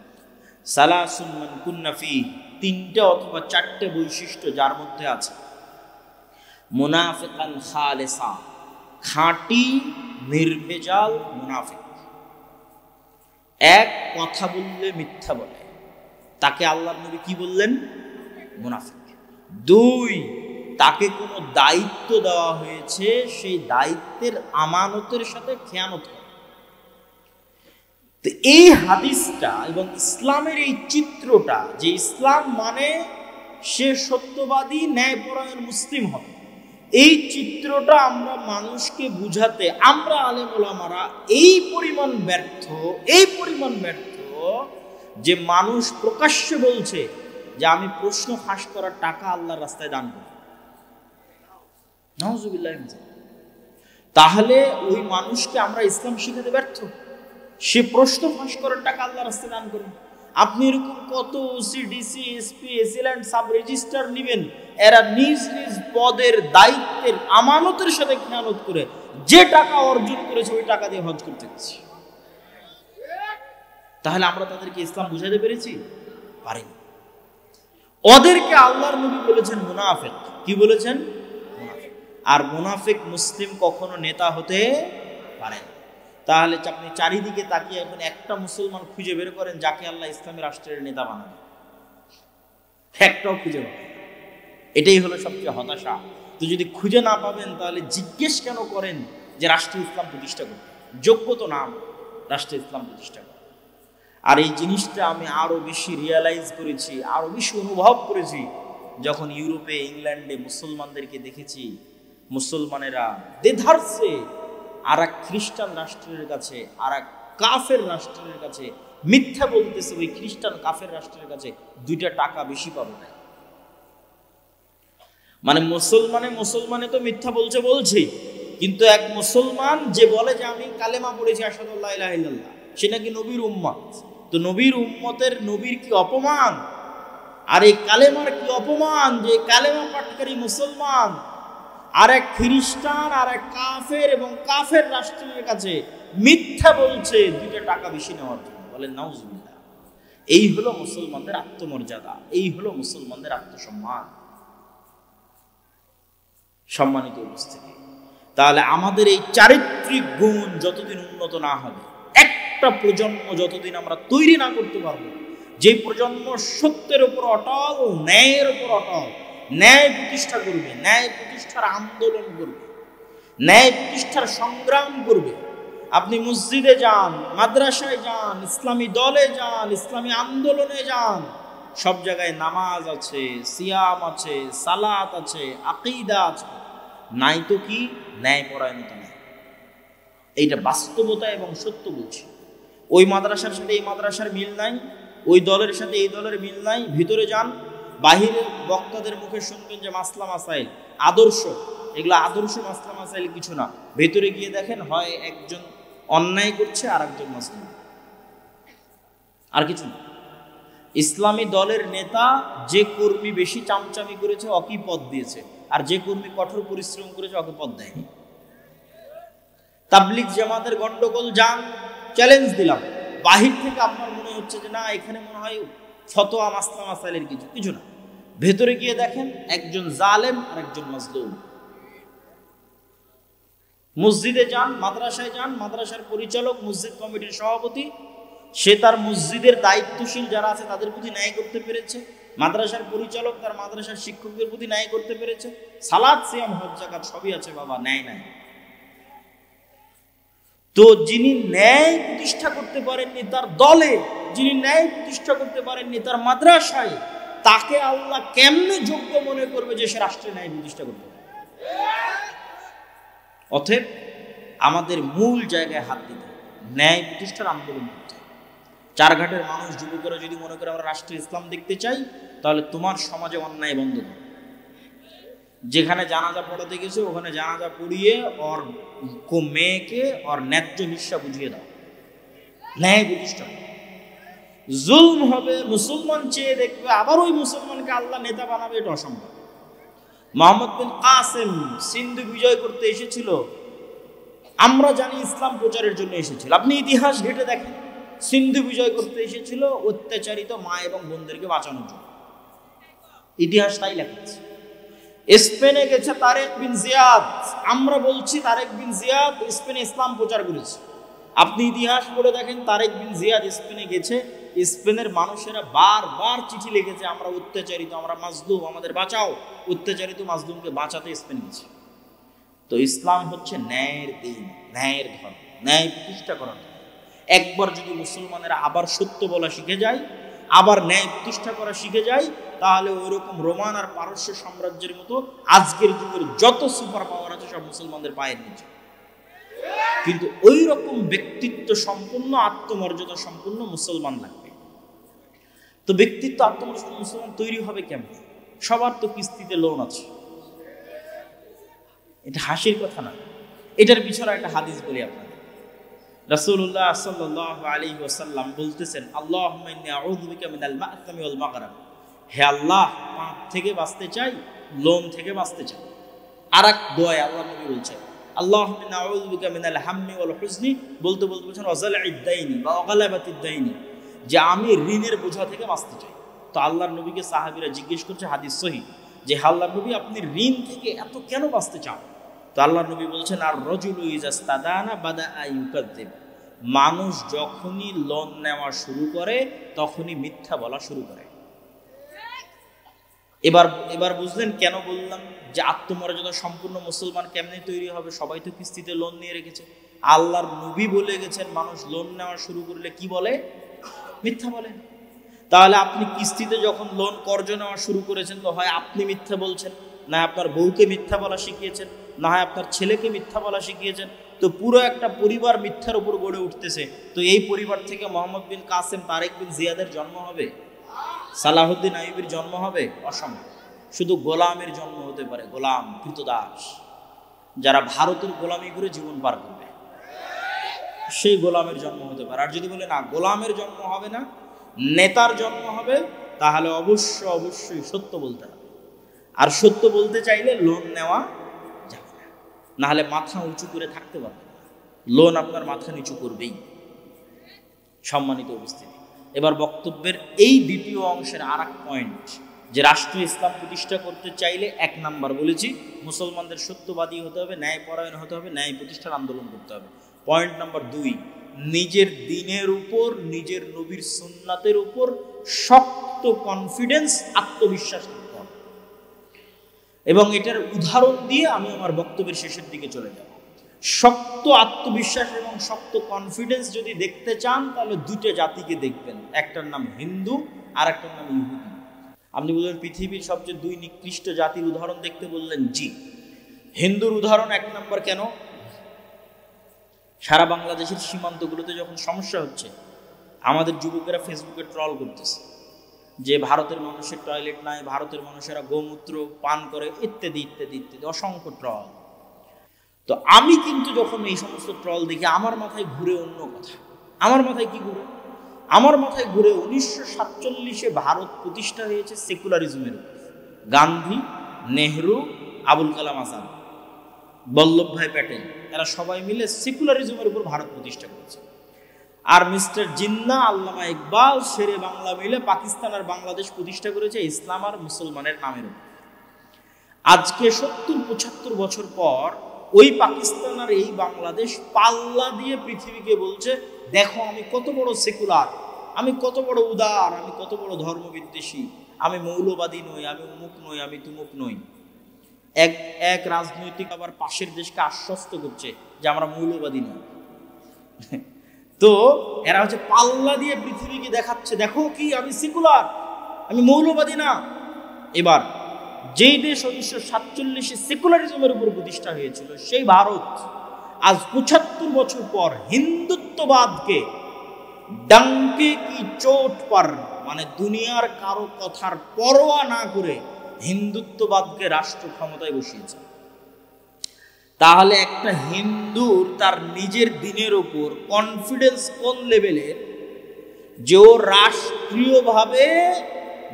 সালাসুন মান কুন্না ফি, তিনটে অথবা চারটে বৈশিষ্ট্য যার মধ্যে আছে, মুনাফিকান খালিসা, খাঁটি নির্ভেজাল মুনাফিক। এক, কথা বললে মিথ্যা বলে, তাকে আল্লাহর নবী কি বললেন? মুনাফিক। দুই, তাকে কোনো দায়িত্ব দেওয়া হয়েছে, সেই দায়িত্বের আমানতের সাথে খেয়ানত করে। তো এই হাদিসটা এবং ইসলামের এই চিত্রটা, যে ইসলাম মানে সে সত্যবাদী ন্যায়পরায়ণ মুসলিম হবে, এই চিত্রটা আমরা মানুষকে বুঝাতে আমরা আলেম ওলামারা এই পরিমাণ ব্যর্থ যে মানুষ প্রকাশ্যে বলছে যে আমি প্রশ্ন ফাঁস করার টাকা আল্লাহর রাস্তায় দান করি। নাউজুবিল্লাহ। তাহলে ওই মানুষকে আমরা ইসলাম শিখাতে ব্যর্থ। সে প্রশ্ন ফাঁস করার টাকা আল্লাহর রাস্তায় দান করুন। আপনি এরকম কত OC, DC, SP, AC land, sub registrar নিবেন, এরা নিজ নিজ পদের দায়িত্বের আমানতের সাথে খেয়ানত করে যে টাকা অর্জন করেছে ওই টাকা দিয়ে হজ করতে গেছে। তাহলে আমরা তাদেরকে ইসলাম বুঝাতে পেরেছি? পারিনি। ওদেরকে আল্লাহর নবী বলেছেন মুনাফিক। কি বলেছেন? মুনাফিক। আর মুনাফিক মুসলিম কখনো নেতা হতে পারে না। তাহলে আপনি চারিদিকে তাকিয়ে এখন একটা মুসলমান খুঁজে বের করেন যাকে আল্লাহ ইসলামী রাষ্ট্রের নেতা বানাবে, একটাও খুঁজে পাবেন। এটাই হলো সবচেয়ে হতাশা। তো যদি খুঁজে না পাবেন তাহলে জিজ্ঞেস কেন করেন যে রাষ্ট্রীয় ইসলাম প্রতিষ্ঠা করতে? যোগ্য তো নাম রাষ্ট্রীয় ইসলাম প্রতিষ্ঠা করে। আর এই জিনিসটা আমি আরো বেশি রিয়ালাইজ করেছি, আরো বেশি অনুভব করেছি যখন ইউরোপে, ইংল্যান্ডে মুসলমানদেরকে দেখেছি। মুসলমানেরা দেধারসে আর এক খ্রিস্টান রাষ্ট্রের কাছে, আর এক কাফের রাষ্ট্রের কাছে মিথ্যা বলতেছে। ওই খ্রিস্টান কাফের রাষ্ট্রের কাছে 2টা টাকা বেশি পাবে না। মানে মুসলমানে তো মিথ্যা বলছেই, কিন্তু এক মুসলমান যে বলে যে আমি কালেমা পড়েছি আশহাদু আল্লা ইলাহা ইল্লাল্লাহ, সে নাকি নবীর উম্মত। তো নবীর উম্মতের নবীর কি অপমান, আর এই কালেমার কি অপমান যে কালেমা পাঠকারী মুসলমান আর এক খ্রিস্টান আর এক কাফের এবং কাফের রাষ্ট্রের কাছে মিথ্যা বলছে 2টা টাকা বেশি নেওয়ার জন্য। বলেন নাউজুবিল্লাহ। এই হলো মুসলমানদের আত্মমর্যাদা, এই হলো মুসলমানদের আত্মসম্মান। সম্মানিত উপস্থিতি, তাহলে আমাদের এই চারিত্রিক গুণ যতদিন উন্নত না হবে, একটা প্রজন্ম যতদিন আমরা তৈরি না করতে পারবো, যে প্রজন্ম সত্যের উপর অটল, ন্যায়ের উপর অটল, ন্যায় প্রতিষ্ঠা করবে, ন্যায় প্রতিষ্ঠার আন্দোলন করবে, ন্যায় প্রতিষ্ঠার সংগ্রাম করবে। আপনি মসজিদে যান, মাদ্রাসায় যান, ইসলামী দলে যান, ইসলামী আন্দোলনে যান, সব জায়গায় নামাজ আছে, সিয়াম আছে, সালাত আছে, আকীদা আছে, নাই তো কি ন্যায়পরায়ণতা নেই। এইটা বাস্তবতা এবং সত্য বলছি। ওই মাদ্রাসার সাথে এই মাদ্রাসার মিল নাই, ওই দলের সাথে এই দলের মিল নাই। ভিতরে যান, বাহিরের বক্তাদের মুখে শুনবেন যে মাসলা মাসাইল, আদর্শ, এগুলো আদর্শ মাসলা মাসাইল কিছু না। ভেতরে গিয়ে দেখেন হয় একজন অন্যায় করছে আর একজন মুসলিম, আর কিছু না। ইসলামী দলের নেতা যে কর্মী বেশি চামচামি করেছে ওকে পদ দিয়েছে, আর যে কর্মী কঠোর পরিশ্রম করেছে ওকে পদ দেয়নি। তাবলিগ জামাতের গন্ডগোল যান, চ্যালেঞ্জ দিলাম, বাহির থেকে আপনার মনে হচ্ছে যে না এখানে মনে হয় ফতোয়া মাসলা মাসাইলের কিছু না। ভেতরে গিয়ে দেখেন একজন জালেম আর একজন মাজলুম। মসজিদে যান, মাদ্রাসায় যান, মাদ্রাসার পরিচালক, মসজিদ কমিটির সভাপতি, সে তার মসজিদের দায়িত্বশীল যারা আছে তাদের প্রতি ন্যায় করতে পেরেছে। মাদ্রাসার পরিচালক তার মাদ্রাসার শিক্ষকদের প্রতি ন্যায় করতে পেরেছে। সালাত, সিয়াম, হজ, যাকাত সবই আছে, বাবা ন্যায় নাই। তো যিনি ন্যায় প্রতিষ্ঠা করতে পারেননি তার দলে, যিনি ন্যায় প্রতিষ্ঠা করতে পারেননি তার মাদ্রাসায়, তাকে আল্লাহ কেমনে যোগ্য মনে করবে যে সে রাষ্ট্রে ন্যায় প্রতিষ্ঠা করতে পারে? অতএব আমাদের মূল জায়গায় হাত দিতে, ন্যায় প্রতিষ্ঠার আন্দোলন করতে। চারঘাটের মানুষ, যুবকেরা যদি মনে করে আমরা রাষ্ট্রীয় ইসলাম দেখতে চাই, তাহলে তোমার সমাজে অন্যায় বন্ধ করো। যেখানে জানাজা পড়াতে গেছে ওখানে জানাজা পড়িয়ে ওর মেয়েকে ওর ন্যায্য হিস্সা বুঝিয়ে দাও, ন্যায় প্রতিষ্ঠা। জুলম হবে, মুসলমান চেয়ে দেখবে, আবার ওই মুসলমানকে আল্লাহ নেতা বানাবে, এটা অসম্ভব। মোহাম্মদ বিন কাসেম সিন্ধু বিজয় করতে এসেছিল, আমরা জানি ইসলাম প্রচারের জন্য এসেছিল। আপনি ইতিহাস ঘেটে দেখেন, সিন্ধু বিজয় করতে এসেছিল অত্যাচারিত মা এবং বোনদেরকে বাঁচানোর জন্য। ইতিহাস তাই লেখাচ্ছে। স্পেনে গেছে তারেক বিন জিয়াদ, আমরা বলছি তারেক বিন জিয়াদ স্পেনে ইসলাম প্রচার করেছে। আপনি ইতিহাস পড়ে দেখেন, তারেক বিন জিয়াদ স্পেনে গেছে, স্পেনের মানুষেরা বারবার চিঠি লিখেছে, আমরা অত্যাচারিত, আমরা মাজলুম, আমাদের বাঁচাও। অত্যাচারিত মাজলুমকে বাঁচাতে স্পেন গেছে। তো ইসলাম হচ্ছে ন্যায়ের দিন, ন্যায়ের ধর্ম, ন্যায় প্রতিষ্ঠা করার ধর্ম। একবার যদি মুসলমানেরা আবার সত্য বলা শিখে যায়, আবার ন্যায় প্রতিষ্ঠা করা শিখে যায়, তাহলে ওই রকম রোমান আর পারস্য সাম্রাজ্যের মতো আজকের যুগের যত সুপার পাওয়ার আছে সব মুসলমানদের পায়ের নিচে। কিন্তু ওই রকম ব্যক্তিত্ব সম্পন্ন, আত্মমর্যাদা সম্পন্ন মুসলমান লাগবে। তো ব্যক্তিত্ব আত্মমর্যাদা মুসলমান তৈরি হবে কেমন? সবার তো কিস্তিতে লোন আছে, এটা হাসির কথা না। এটার পিছনে একটা হাদিস বলি আপনাদের। রাসূলুল্লাহ সাল্লাল্লাহু আলাইহি ওয়াসাল্লাম বলতেছেন, আল্লাহুম্মা ইন্নী আউযু বিকা মিনাল মা'সামি ওয়াল মাগরাম, হে আল্লাহ, পাপ থেকে বাঁচতে চাই, লোন থেকে বাঁচতে চাই। আরেক দোয়া আল্লাহ নবী বলছেন, আল্লাহুম্মা ইন্নী আউযু বিকা মিনাল হাম্মি ওয়াল হুজনি, বলতে বলতে বলছেন ওয়াজালঈদ দাইনি বা ওয়াগালাবাতিদ দাইনি, যে আমি ঋণের বোঝা থেকে বাঁচতে চাই। তো আল্লাহর নবীকে সাহাবীরা জিজ্ঞেস করছে, হাদিস সহিহ, যে আল্লাহর নবী আপনি ঋণ থেকে এত কেন বাঁচতে চান? তো আল্লাহর নবী বলছেন, আর রজুলু ইজাস্তাদানা বাদা আইয়ুকাযযিব, মানুষ যখনই লোন নেওয়া শুরু করে তখনই মিথ্যা বলা শুরু করে। এবার বুঝলেন কেন বললাম যে আত্মমর্যাদা সম্পূর্ণ মুসলমান কেমনে তৈরি হবে? সবাই তো কিস্তিতে লোন নিয়ে রেখেছে। আল্লাহর নবী বলে গেছেন মানুষ লোন নেওয়া শুরু করলে কি বলে? মিথ্যা বলে। তাহলে আপনি কিস্তিতে যখন লোন কর্জ নেওয়া শুরু করেছেন, তো হয় আপনি মিথ্যা বলছেন, না আপনার বউকে মিথ্যা বলা শিখিয়েছেন, না হয় আপনার ছেলেকে মিথ্যা বলা শিখিয়েছেন। তো পুরো একটা পরিবার মিথ্যার উপর গড়ে উঠতেছে। তো এই পরিবার থেকে মোহাম্মদ বিন কাসেম, তারেক বিন জিয়াদের জন্ম হবে? সালাহুদ্দিন আইয়ুবীর জন্ম হবে? অসম্ভব। শুধু গোলামের জন্ম হতে পারে, গোলাম, কৃতদাস, যারা ভারতের গোলামি করে জীবন পার করবে, সেই গোলামের জন্ম হতে পারে। আর যদি বলে না গোলামের জন্ম হবে না, নেতার জন্ম হবে, তাহলে অবশ্যই সত্য বলতে হবে। আর সত্য বলতে চাইলে লোন নেওয়া যাবে না, নাহলে মাথা উঁচু করে থাকতে পারবে না। লোন আপনার মাথা নিচু করবেই। সম্মানিত উপস্থিতি, এবার বক্তব্যের এই দ্বিতীয় অংশের আর এক পয়েন্ট, যে রাষ্ট্রীয় ইসলাম প্রতিষ্ঠা করতে চাইলে 1 নাম্বার বলেছি, মুসলমানদের সত্যবাদী হতে হবে, ন্যায়পরায়ণ হতে হবে, ন্যায় প্রতিষ্ঠার আন্দোলন করতে হবে। পয়েন্ট নাম্বার 2, নিজের দ্বীনের উপর, নিজের নবীর সুন্নাতের উপর শক্ত কনফিডেন্স, আত্মবিশ্বাস করতে হবে। এবং এটার উদাহরণ দিয়ে আমি আমার বক্তব্যের শেষের দিকে চলে যাব। শক্ত আত্মবিশ্বাস এবং শক্ত কনফিডেন্স যদি দেখতে চান, তাহলে 2টা জাতিকে দেখবেন, একটার নাম হিন্দু আর একটার নাম ইহুদি। আপনি বলবেন পৃথিবীর সবচেয়ে 2 নিকৃষ্ট জাতির উদাহরণ দেখতে বললেন, জি। হিন্দুর উদাহরণ 1 নম্বর কেন? সারা বাংলাদেশের সীমান্তগুলোতে যখন সমস্যা হচ্ছে, আমাদের যুবকেরা ফেসবুকে ট্রল করতেছে যে ভারতের মানুষের টয়লেট নাই, ভারতের মানুষেরা গোমূত্র পান করে, ইত্যাদি ইত্যাদি ইত্যাদি, অসংখ্য ট্রল। তো আমি কিন্তু যখন এই সমস্ত ট্রল দেখি, আমার মাথায় ঘুরে অন্য কথা। আমার মাথায় কি ঘুরে? আমার মাথায় ঘুরে 1947-এ ভারত প্রতিষ্ঠা হয়েছে সেকুলারিজমের উপর। গান্ধী, নেহরু, আবুল কালাম আজাদ, বল্লভভাই প্যাটেল, এরা সবাই মিলে সেকুলারিজমের উপর ভারত প্রতিষ্ঠা করেছে। আর মিস্টার জিন্না, আল্লামা ইকবাল, শেরে বাংলা মিলে পাকিস্তান আর বাংলাদেশ প্রতিষ্ঠা করেছে ইসলাম আর মুসলমানের নামের উপর। আজকে 70-75 বছর পর ওই পাকিস্তান আর এই বাংলাদেশ পাল্লা দিয়ে পৃথিবীকে বলছে, দেখো আমি কত বড় সেকুলার, আমি কত বড় উদার, আমি কত বড় ধর্মবিদ্বেষী, আমি মৌলবাদী নই, আমি উমুক নই, আমি তুমুক নই। এক রাজনৈতিক আবার পাশের দেশকে আশ্বস্ত করছে যে আমরা মৌলবাদী নই। তো এরা হচ্ছে পাল্লা দিয়ে পৃথিবীকে দেখাচ্ছে, দেখো কি আমি সেকুলার, আমি মৌলবাদী না। এবার যেই দেশ 1947-এ সেকুলারিজমের উপর প্রতিষ্ঠা হয়েছিল, সেই ভারত আজ 75 বছর পর হিন্দুত্ববাদকে ডাঙ্কে কি চোট পার, মানে দুনিয়ার কারো কথার পরোয়া না করে হিন্দুত্ববাদকে রাষ্ট্র ক্ষমতায় বসিয়েছে। তাহলে একটা হিন্দুর তার নিজের দ্বীনের উপর কনফিডেন্স কোন লেভেলের, যে ও রাষ্ট্রীয়ভাবে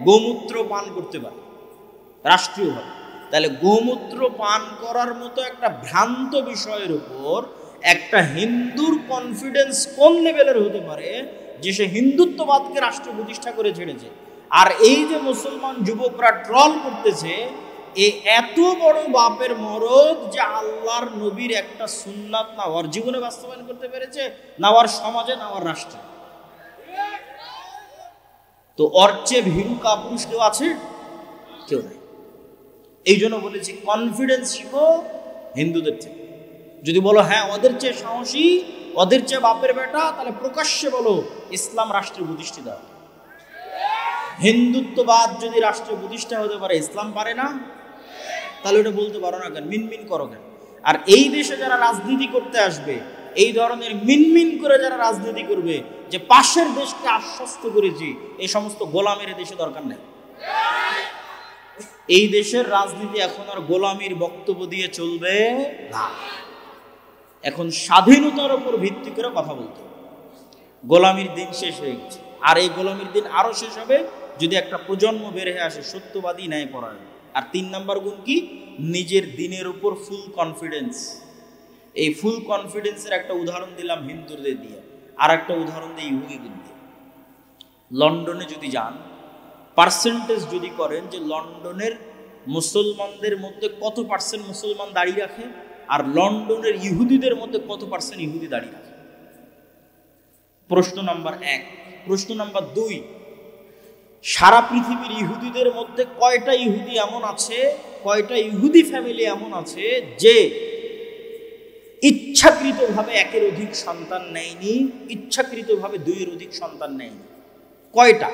গোমূত্র পান করতে পারে, রাষ্ট্রীয়ভাবে। তাহলে গোমূত্র পান করার মতো একটা ভ্রান্ত বিষয়ের উপর একটা হিন্দুর কনফিডেন্স কোন লেভেলের হতে পারে যে সে হিন্দুত্ববাদকে রাষ্ট্র প্রতিষ্ঠা করে ছেড়েছে। আর এই যে মুসলমান যুবকরা ট্রল করতেছে, এ এত বড় বাপের মরদ যে আল্লাহর নবীর একটা সুন্নাত না ওর জীবনে বাস্তবায়ন করতে পেরেছে, না ওর সমাজে, না ওর রাষ্ট্রে। তো ওর চেয়ে ভীরু কাপুরুষ কেউ আছে? কেউ নাই। এই জন্য বলেছি কনফিডেন্স শিখো হিন্দুদের থেকে। যদি বলো হ্যাঁ ওদের চেয়ে সাহসী, ওদের চেয়ে বাপের বেটা, তাহলে প্রকাশ্যে বলো ইসলাম রাষ্ট্রে প্রতিষ্ঠিত হবে। হিন্দুত্ববাদ যদি রাষ্ট্রে প্রতিষ্ঠা হতে পারে, ইসলাম পারে না, তাহলে ওটা বলতে পারো না কেন? মিনমিন করো কেন? আর এই দেশে যারা রাজনীতি করতে আসবে, এই ধরনের মিনমিন করে যারা রাজনীতি করবে যে পাশের দেশকে আশ্বস্ত করেছি, এই সমস্ত গোলামের দেশে দরকার নেই। এই দেশের রাজনীতি এখন আর গোলামির বক্তব্য দিয়ে চলবে না। এখন স্বাধীনতার উপর ভিত্তি করে কথা বলতে হবে। গোলামির দিন শেষ হয়ে গেছে, আর এই গোলামির দিন আরো শেষ হবে যদি একটা প্রজন্ম বের হয়ে আসে সত্যবাদী, ন্যায়পরায়ণ। আর 3 নাম্বার গুণ কি? নিজের দিনের উপর ফুল কনফিডেন্স। এই ফুল কনফিডেন্সের একটা উদাহরণ দিলাম হিন্দুদের দিয়ে, আর একটা উদাহরণ দিই ইহুদিদের দিয়ে। লন্ডনে যদি যান, পার্সেন্টেজ যদি করেন যে লন্ডনের মুসলমানদের মধ্যে কত পার্সেন্ট মুসলমান দাঁড়িয়ে রাখে, আর লন্ডনের ইহুদিদের মধ্যে কত পার্সেন্ট ইহুদি দাঁড়িয়ে রাখে। প্রশ্ন নাম্বার 1। প্রশ্ন নাম্বার 2, সারা পৃথিবীর ইহুদিদের মধ্যে কয়টা ইহুদি এমন আছে, কয়টা ইহুদি ফ্যামিলি এমন আছে যে ইচ্ছাকৃতভাবে 1-এর অধিক সন্তান নেয়নি, ইচ্ছাকৃতভাবে 2-এর অধিক সন্তান নেয়নি? কয়টা?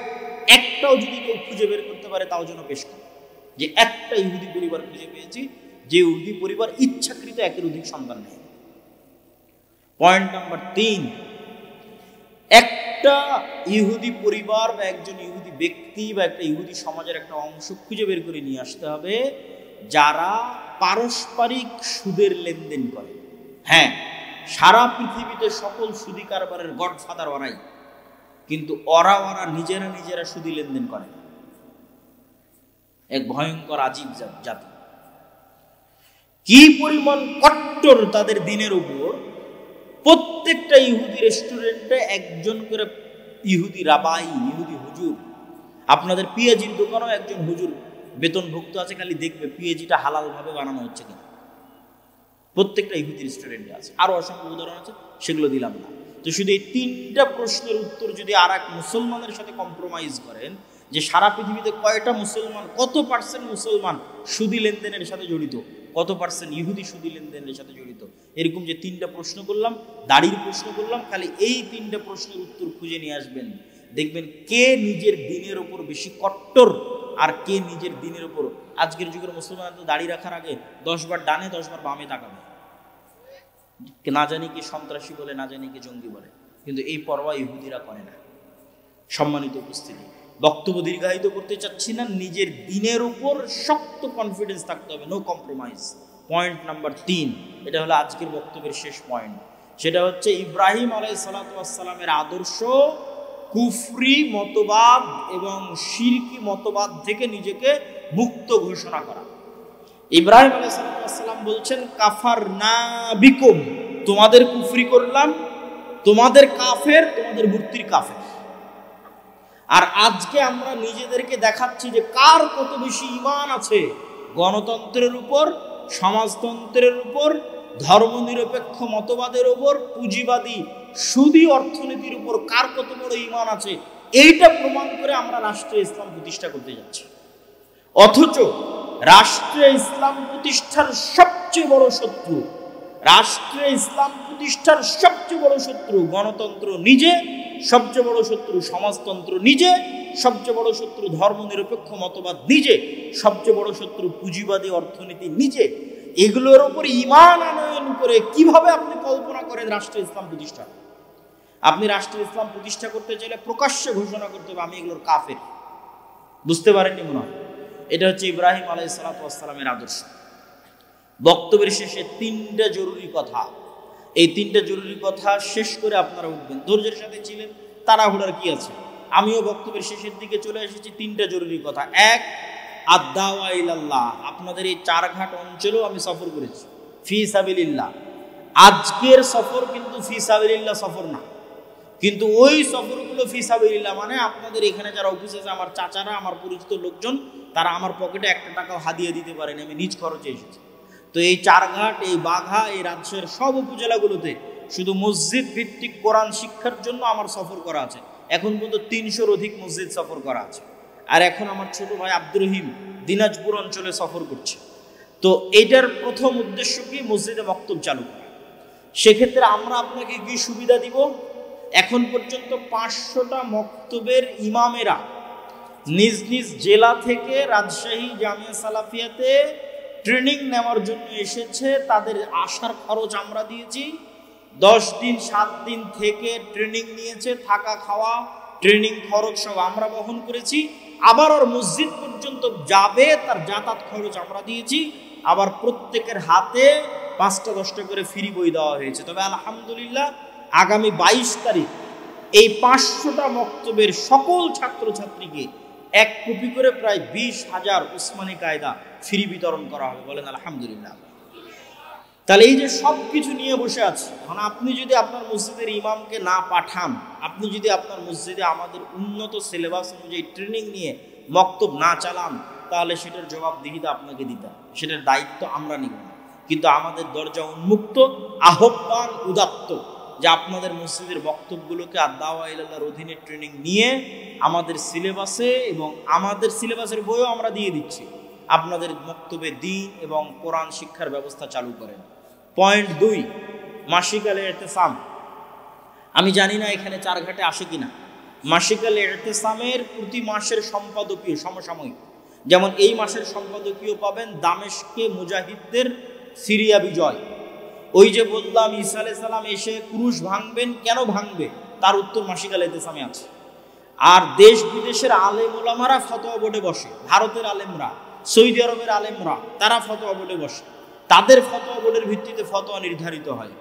একটাও যদি কেউ খুঁজে বের করতে পারে তাও যেন পেশ করে যে একটা ইহুদি পরিবার খুঁজে পেয়েছি যে ইহুদি পরিবার ইচ্ছাকৃত 1-এর অধিক সন্তান নেয়। পয়েন্ট নাম্বার 3, একটা ইহুদি পরিবার বা একজন ইহুদি ব্যক্তি বা একটা ইহুদি সমাজের একটা অংশ খুঁজে বের করে নিয়ে আসতে হবে যারা পারস্পরিক সুদের লেনদেন করে। হ্যাঁ, সারা পৃথিবীতে সকল সুদী কারবারের গডফাদার ওরাই, কিন্তু ওরা নিজেরা সুদী লেনদেন করে। এক ভয়ঙ্কর আজীব জাতি। কি পরিমাণ কট্টর তাদের দিনের উপর। প্রত্যেকটা ইহুদি রেস্টুরেন্টে একজন করে ইহুদি রাবাই, ইহুদি হুজুর। আপনাদের পিএজির দোকানেও একজন হুজুর বেতনভুক্ত আছে, খালি দেখবে পিএজিটা হালাল ভাবে বানানো হচ্ছে কিনা। প্রত্যেকটা ইহুদি রেস্টুরেন্টে আছে। আরো অসংখ্য উদাহরণ আছে, সেগুলো দিলাম না। তো শুধু এই 3টা প্রশ্নের উত্তর যদি আর এক মুসলমানের সাথে কম্প্রোমাইজ করেন যে সারা পৃথিবীতে কয়টা মুসলমান, কত পার্সেন্ট মুসলমান সুদী লেনদেনের সাথে জড়িত, কত পার্সেন্ট ইহুদি সুদী লেনদেনের সাথে জড়িত, এরকম যে 3টা প্রশ্ন করলাম, দাড়ির প্রশ্ন করলাম, খালি এই 3টা প্রশ্নের উত্তর খুঁজে নিয়ে আসবেন। দেখবেন কে নিজের দিনের ওপর বেশি কট্টর আর কে নিজের দিনের ওপর। আজকের যুগের মুসলমান তো দাড়ি রাখার আগে 10 বার ডানে 10 বার বামে তাকাবে, না জানি কি সন্ত্রাসী বলে, না জানি কি জঙ্গি বলে, কিন্তু এই পরোয়া ইহুদিরা করে না। সম্মানিত উপস্থিতি, বক্তব্য দীর্ঘায়িত করতে চাচ্ছি না। নিজের দিনের উপর শক্ত কনফিডেন্স থাকতে হবে, নো কম্প্রোমাইজ। পয়েন্ট নাম্বার 3, এটা হলো আজকের বক্তব্যের শেষ পয়েন্ট। সেটা হচ্ছে ইব্রাহিম আলাইহিসসালামের আদর্শ কুফরি মতবাদ এবং শিরকি মতবাদ থেকে নিজেকে মুক্ত ঘোষণা করা। ইব্রাহিম আলাইহিসসালাম বলছেন কাফারনা বিকুম, তোমাদের কুফরি করলাম, তোমাদের কাফের, তোমাদের মূর্তির কাফের। আর আজকে আমরা নিজেদেরকে দেখাচ্ছি যে কার কত বেশি ঈমান আছে গণতন্ত্রের উপর, সমাজতন্ত্রের উপর, ধর্মনিরপেক্ষ মতবাদের উপর, পুঁজিবাদী সুদী অর্থনীতির উপর কার কত বড় ঈমান আছে, এইটা প্রমাণ করে আমরা রাষ্ট্রে ইসলাম প্রতিষ্ঠা করতে যাচ্ছি। অথচ রাষ্ট্রে ইসলাম প্রতিষ্ঠার সবচেয়ে বড় শত্রু, রাষ্ট্রে ইসলাম প্রতিষ্ঠার সবচেয়ে বড় শত্রু গণতন্ত্র নিজে, সবচেয়ে বড় শত্রু সমাজতন্ত্র নিজে, সবচেয়ে বড় শত্রু ধর্মনিরপেক্ষ মতবাদ নিজে, সবচেয়ে বড় শত্রু পুঁজিবাদী অর্থনীতি নিজে। এগুলোর উপর ঈমান আনয়ন করে কিভাবে আপনি কল্পনা করেন রাষ্ট্রে ইসলাম প্রতিষ্ঠা? আপনি রাষ্ট্রে ইসলাম প্রতিষ্ঠা করতে চাইলে প্রকাশ্যে ঘোষণা করতে হবে আমি এগুলোর কাফের। বুঝতে পারেননি মনে হয়? এটা হচ্ছে ইব্রাহিম আলাইহিসসালামের আদর্শ। বক্তব্যের শেষে 3টা জরুরি কথা, এই 3টা জরুরি কথা শেষ করে আপনারা উঠবেন। ধৈর্যের সাথে ছিলেন, তাড়াহুড়ার কি আছে? আমিও বক্তব্যের শেষের দিকে চলে এসেছি। 3টা জরুরি কথা। 1, আদ-দাওয়া ইলাল্লাহ। আপনাদের এই 4 ঘাট অঞ্চলেও আমি সফর করেছি, ফি সাবিলিল্লাহ। আজকের সফর কিন্তু ফি সাবিলিল্লাহ সফর না, কিন্তু ওই সফরগুলো ফি সাবিলিল্লাহ মানে আপনাদের এখানে যারা অফিস আছে, আমার চাচারা, আমার পরিচিত লোকজন, তারা আমার পকেটে একটা টাকাও হাদিয়ে দিতে পারেনি, আমি নিজ খরচে এসেছি। তো এই চারঘাট, এই বাঘা, এই রাজশাহীর সব উপজেলাগুলোতে শুধু মসজিদ ভিত্তিক কোরআন শিক্ষার জন্য আমার সফর করা আছে। এখন পর্যন্ত ৩০০-র অধিক মসজিদ সফর করা আছে। আর এখন আমার ছোট ভাই আব্দুর রহিম দিনাজপুর অঞ্চলে সফর করছে। তো এইটার প্রথম উদ্দেশ্য কি? মসজিদে বক্তব্য চালু করা। সেক্ষেত্রে আমরা আপনাকে কি সুবিধা দিব? এখন পর্যন্ত 500টা মক্তবের ইমামেরা নিজ নিজ জেলা থেকে রাজশাহী জামিয়া সালাফিয়াতে ট্রেনিং নেওয়ার জন্য এসেছে। তাদের আসার খরচ আমরা দিয়েছি। 10 দিন 7 দিন থেকে ট্রেনিং নিয়েছে, থাকা খাওয়া ট্রেনিং খরচ সব আমরা বহন করেছি। আবার ওর মসজিদ পর্যন্ত যাবে তার যাতায়াত খরচ আমরা দিয়েছি। আবার প্রত্যেকের হাতে 5টা 10টা করে ফ্রি বই দেওয়া হয়েছে। তবে আলহামদুলিল্লাহ আগামী 22 তারিখ এই 500টা মক্তবের সকল ছাত্রছাত্রীকে 1 কপি করে প্রায় 20,000 উসমানী কায়দা ফ্রি বিতরণ করা হবে। বলেন আলহামদুলিল্লাহ। তাহলে এই যে সব কিছু নিয়ে বসে আছে, মানে আপনি যদি আপনার মসজিদের ইমামকে না পাঠান, আপনি যদি আপনার মসজিদে আমাদের উন্নত সিলেবাস অনুযায়ী ট্রেনিং নিয়ে মক্তব না চালান, তাহলে সেটার জবাবদিহিতা আপনাকে দিতে হবে, সেটার দায়িত্ব আমরা নিব না। কিন্তু আমাদের দরজা উন্মুক্ত, আহ্বান উদাত্ত যে আপনাদের মসজিদের বক্তব্যগুলোকে আর দাওয়া ইলাল্লাহর অধীনে ট্রেনিং নিয়ে আমাদের সিলেবাসে, এবং আমাদের সিলেবাসের বইও আমরা দিয়ে দিচ্ছি, আপনাদের বক্তব্যে দ্বীন এবং কোরআন শিক্ষার ব্যবস্থা চালু করেন। পয়েন্ট 2, মাসিক আল ইতিসাম। আমি জানি না এখানে চারঘাটে আসে কিনা। মাসিক আল ইতিসামের প্রতি মাসের সম্পাদকীয় সমসাময়িক, যেমন এই মাসের সম্পাদকীয় পাবেন দামেস্কে মুজাহিদদের সিরিয়া বিজয়। ওই যে বললাম ঈসা আলাইহিস সালাম এসে ক্রুশ ভাঙবেন, কেন ভাঙবে তার উত্তর মাসিক আল ইতিসামে আছে। আর দেশ বিদেশের আলেম ওলামারা ফতোয়া বোর্ডে বসে, ভারতের আলেমরা, সৌদি আরবের আলেমরা, তারা ফতোয়া বোর্ডে বসে, তাদের ফতোয়া বোর্ডের ভিত্তিতে ফতোয়া নির্ধারিত হয়।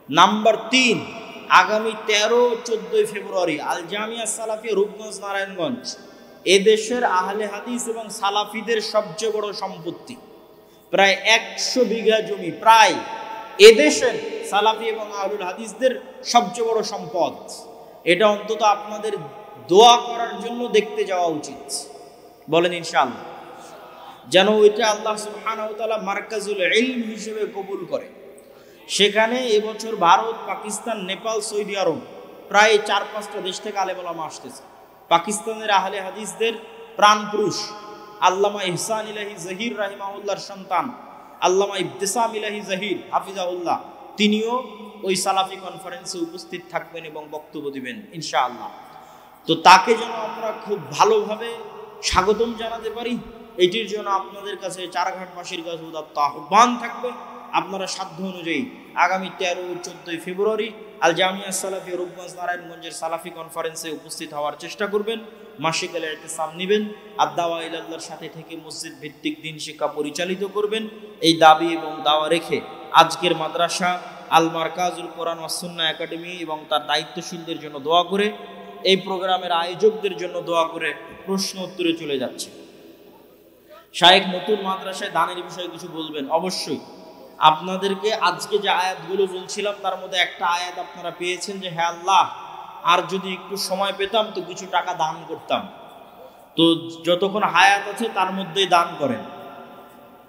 নাম্বার 3, আগামী 13-14 ফেব্রুয়ারি আল জামিয়া সালাফিয়া রূপগঞ্জ নারায়ণগঞ্জ এদেশের আহলে হাদিস এবং সালাফিদের সবচেয়ে বড় সম্পত্তি, প্রায় 100 বিঘা জমি, প্রায় এদেশের সালাফি এবং আহলুল হাদিসদের সবচেয়ে বড় সম্পদ। এটা অন্তত আপনাদের দোয়া করার জন্য দেখতে যাওয়া উচিত। বলেন ইনশাআল্লাহ, যেন ওইটা আল্লাহ সুবহানাহু ওয়া তাআলা মারকাজুল ইলম হিসেবে কবুল করে। সেখানে এবছর ভারত, পাকিস্তান, নেপাল, সৌদি আরব প্রায় 4-5টা দেশ থেকে আলেম ওলামা আসতেছে। পাকিস্তানের আহলে হাদিসদের প্রাণপুরুষ আল্লামা ইহসান ইলাহি জহির রাহিমাহুল্লাহর সন্তান আল্লামা ইবতিসাম ইলাহি জহির হাফিজাহুল্লাহ, তিনিও ওই সালাফি কনফারেন্সে উপস্থিত থাকবেন এবং বক্তব্য দিবেন ইনশাআল্লাহ। তো তাকে যেন আমরা খুব ভালোভাবে স্বাগতম জানাতে পারি, এটির জন্য আপনাদের কাছে চারঘাটবাসীর কাছে উদাত্ত আহ্বান থাকবে। আপনারা সাধ্য অনুযায়ী আগামী 13-14 ফেব্রুয়ারি আল জামিয়া সালাফিয়া রূপগঞ্জ নারায়ণগঞ্জের সালাফি কনফারেন্সে উপস্থিত হওয়ার চেষ্টা করবেন। মাসিক আল ইতিসাম নেবেন, আর দাওয়া ইলাল্লাহর সাথে থেকে মসজিদ ভিত্তিক দিন শিক্ষা পরিচালিত করবেন। এই দাবি এবং দাওয়া রেখে আজকের মাদ্রাসা আল মারকাজুল কোরআন ওয়াস সুন্নাহ একাডেমি এবং তার দায়িত্বশীলদের জন্য দোয়া করে, এই প্রোগ্রামের আয়োজকদের জন্য দোয়া করে প্রশ্ন উত্তরে চলে যাচ্ছে। শায়েখ নতুন মাদ্রাসায় দানের বিষয়ে কিছু বলবেন? অবশ্যই। আপনাদেরকে আজকে যে আয়াতগুলো বলছিলাম তার মধ্যে একটা আয়াত আপনারা পেয়েছেন যে হে আল্লাহ, আর যদি একটু সময় পেতাম তো কিছু টাকা দান করতাম। তো যতক্ষণ হায়াত আছে তার মধ্যেই দান করেন।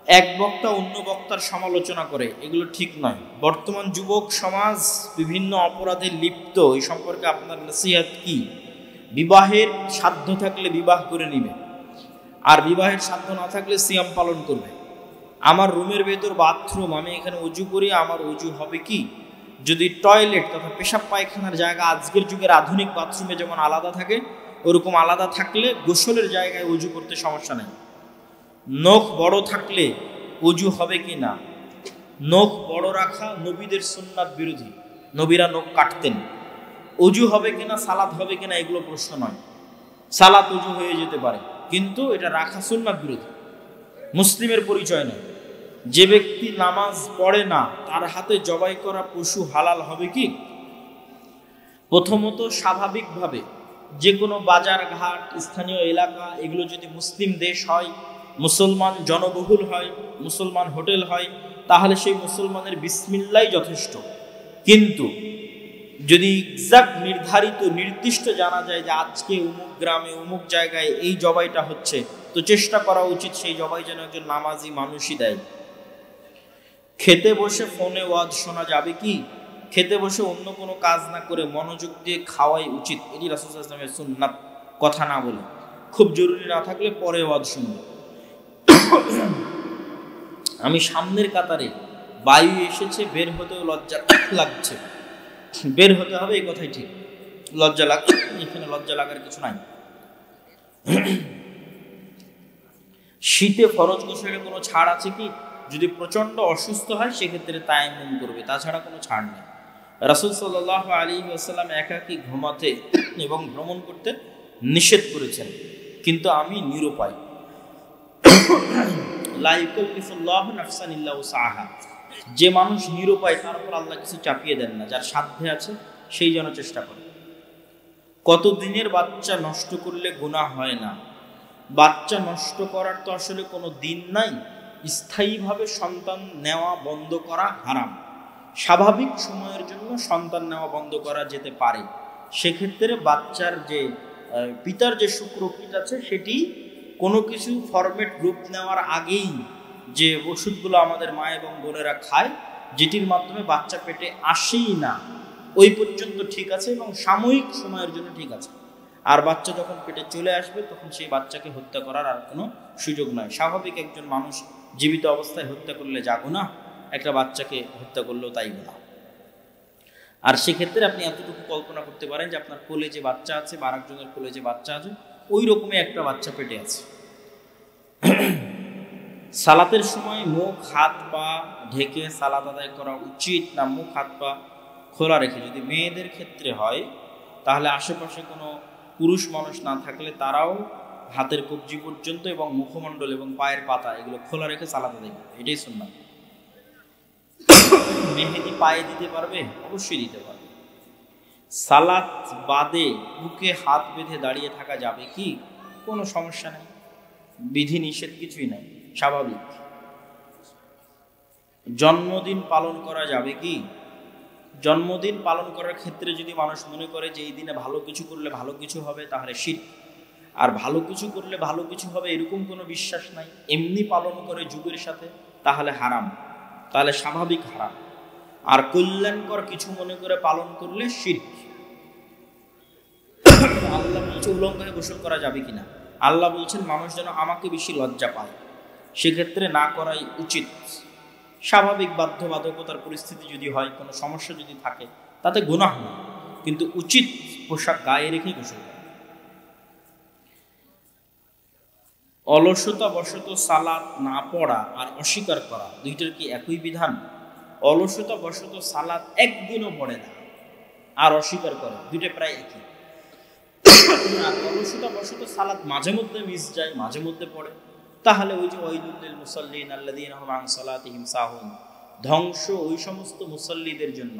এক বক্তা অন্য বক্তার সমালোচনা করে, এগুলো ঠিক নয়। বর্তমান যুবক সমাজ বিভিন্ন অপরাধে লিপ্ত, এই সম্পর্কে আপনার নসিহত কি? বিবাহের সাধ্য থাকলে বিবাহ করে নিবে, আর বিবাহের সাধ্য না থাকলে সিয়াম পালন করবে। আমার রুমের ভেতর বাথরুম, আমি এখানে অজু করি, আমার অজু হবে কি? যদি টয়লেট তথা পেশাব পায়খানার জায়গা আজকের যুগের আধুনিক বাথরুমে যেমন আলাদা থাকে, ওরকম আলাদা থাকলে গোসলের জায়গায় অজু করতে সমস্যা নেই। নখ বড় থাকলে অজু হবে কি না? নখ বড় রাখা নবীদের সুন্নাত বিরোধী, নবীরা নখ কাটতেন। অজু হবে কিনা, সালাত হবে কিনা, এগুলো প্রশ্ন নয়। সালাত অজু হয়ে যেতে পারে, কিন্তু এটা রাখা সুন্নাত বিরোধী, মুসলিমের পরিচয় নয়। যে ব্যক্তি নামাজ পড়ে না তার হাতে জবাই করা পশু হালাল হবে কি? প্রথমত স্বাভাবিকভাবে যে কোনো বাজার ঘাট, স্থানীয় এলাকা, এগুলো যদি মুসলিম দেশ হয়, মুসলমান জনবহুল হয়, মুসলমান হোটেল হয়, তাহলে সেই মুসলমানের বিসমিল্লাহ যথেষ্ট। কিন্তু যদি এক্সাক্ট নির্ধারিত নির্দিষ্ট জানা যায় যে আজকে অমুক গ্রামে অমুক জায়গায় এই জবাইটা হচ্ছে, তো চেষ্টা করা উচিত সেই জবাই যেন একজন নামাজি মানুষই দেয়। খেতে বসে ফোনে ওয়াজ শোনা যাবে কি? খেতে বসে অন্য কোনো কাজ না করে মনোযোগ দিয়ে খাওয়াই উচিত। এটি রাসূল সাল্লাল্লাহু আলাইহি ওয়াসাল্লামের সুন্নাত, কথা না বলে। খুব জরুরি না থাকলে পরে ওয়াজ শুনবে। আমি সামনের কাতারে, বায়ু এসেছে, বের হতেও লজ্জা লাগছে, বের হতে হবে, এই কথাই ঠিক। লজ্জা লাগ, এখানে লজ্জা লাগার কিছু নাই। শীতে ফরজ গোসলে কোনো ছাড় আছে কি? যদি প্রচন্ড অসুস্থ হয় সেক্ষেত্রে তায়াম্মুম করবে, তাছাড়া কোনো ছাড় নেই। রাসূল সাল্লাল্লাহু আলাইহি ওয়াসাল্লাম একাকী ঘুমাতে এবং ভ্রমণ করতে নিষেধ করেছেন, কিন্তু আমি নিরুপায়। লা ইউকাল্লিফুল্লাহু নাফসান ইল্লা উসআহা। যে মানুষ নিরুপায় তার উপর আল্লাহ কিছু চাপিয়ে দেন না, যার সাধ্যে আছে সেই যেন চেষ্টা করে। কত দিনের বাচ্চা নষ্ট করলে গুনাহ হয় না? বাচ্চা নষ্ট করার তো আসলে কোনো দিন নাই। স্থায়ীভাবে সন্তান নেওয়া বন্ধ করা হারাম। স্বাভাবিক সময়ের জন্য সন্তান নেওয়া বন্ধ করা যেতে পারে। সেক্ষেত্রে বাচ্চার যে পিতার যে শুক্রকৃত আছে সেটি কোনো কিছু ফরমেট রূপ নেওয়ার আগেই যে ওষুধগুলো আমাদের মা এবং বোনেরা খায়, যেটির মাধ্যমে বাচ্চা পেটে আসেই না, ওই পর্যন্ত ঠিক আছে এবং সাময়িক সময়ের জন্য ঠিক আছে। আর বাচ্চা যখন পেটে চলে আসবে তখন সেই বাচ্চাকে হত্যা করার আর কোনো সুযোগ নয়। স্বাভাবিক একজন মানুষ জীবিত অবস্থায় হত্যা করলে যা গুনাহ, একটা বাচ্চাকে হত্যা করলেও তাই গুনাহ। আর সেক্ষেত্রে আপনি এতটুকু কল্পনা করতে পারেন যে আপনার কোলে যে বাচ্চা আছে বা আরেকজনের কোলে যে বাচ্চা আছে, ওই রকমই একটা বাচ্চা পেটে আছে। সালাতের সময় মুখ হাত পা ঢেকে সালাত আদায় করা উচিত না মুখ হাত পা খোলা রেখে? যদি মেয়েদের ক্ষেত্রে হয় তাহলে আশেপাশে কোনো পুরুষ মানুষ না থাকলে তারাও হাতের কবজি পর্যন্ত এবং মুখমণ্ডল এবং পায়ের পাতা এগুলো খোলা রেখে সালাত আদায় করবে, এটাই সুন্নাত। মেহেদি পায়ে দিতে পারবে? অবশ্যই দিতে পারবে। সালাত বাদে বুকে হাত বেঁধে দাঁড়িয়ে থাকা যাবে কি? কোনো সমস্যা নেই, বিধি নিষেধ কিছুই নাই, স্বাভাবিক। জন্মদিন পালন করা যাবে কি? জন্মদিন পালন করার ক্ষেত্রে যদি মানুষ মনে করে যে এই দিনে ভালো কিছু করলে ভালো কিছু হবে, তাহলে শিরক। আর ভালো কিছু করলে ভালো কিছু হবে এরকম কোনো বিশ্বাস নাই, এমনি পালন করে যুগের সাথে, তাহলে হারাম, তাহলে স্বাভাবিক হারাম। আর কল্যাণকর কিছু মনে করে পালন করলে শিরক। আল্লাহ বলছে উলঙ্গ হয়ে গোসল করা যাবে কিনা? আল্লাহ বলছেন মানুষ যেন আমাকে বেশি লজ্জা পায়, সেক্ষেত্রে না করাই উচিত। স্বাভাবিক বাধ্যবাধকতার পরিস্থিতি যদি হয়, কোনো সমস্যা যদি থাকে, তাতে গুনাহ না, কিন্তু উচিত পোশাক গায়ে রেখে গোসল করা। অলসতা বশত সালাত না পড়া আর অস্বীকার করা, দুইটার কি একই বিধান? অলসতা বশত সালাত একদিনও পড়ে না আর অস্বীকার করে, দুইটা প্রায় একই। আর অলসতা বশত সালাত মাঝে মধ্যে মিস যায়, মাঝে মধ্যে পড়ে, তাহলে ওই যে ওয়াইলুল লিল মুসাল্লিন আল্লাযীনা হুম আন সালাতিহিম সাহুন, ধ্বংস ওই সমস্ত মুসাল্লিদের জন্য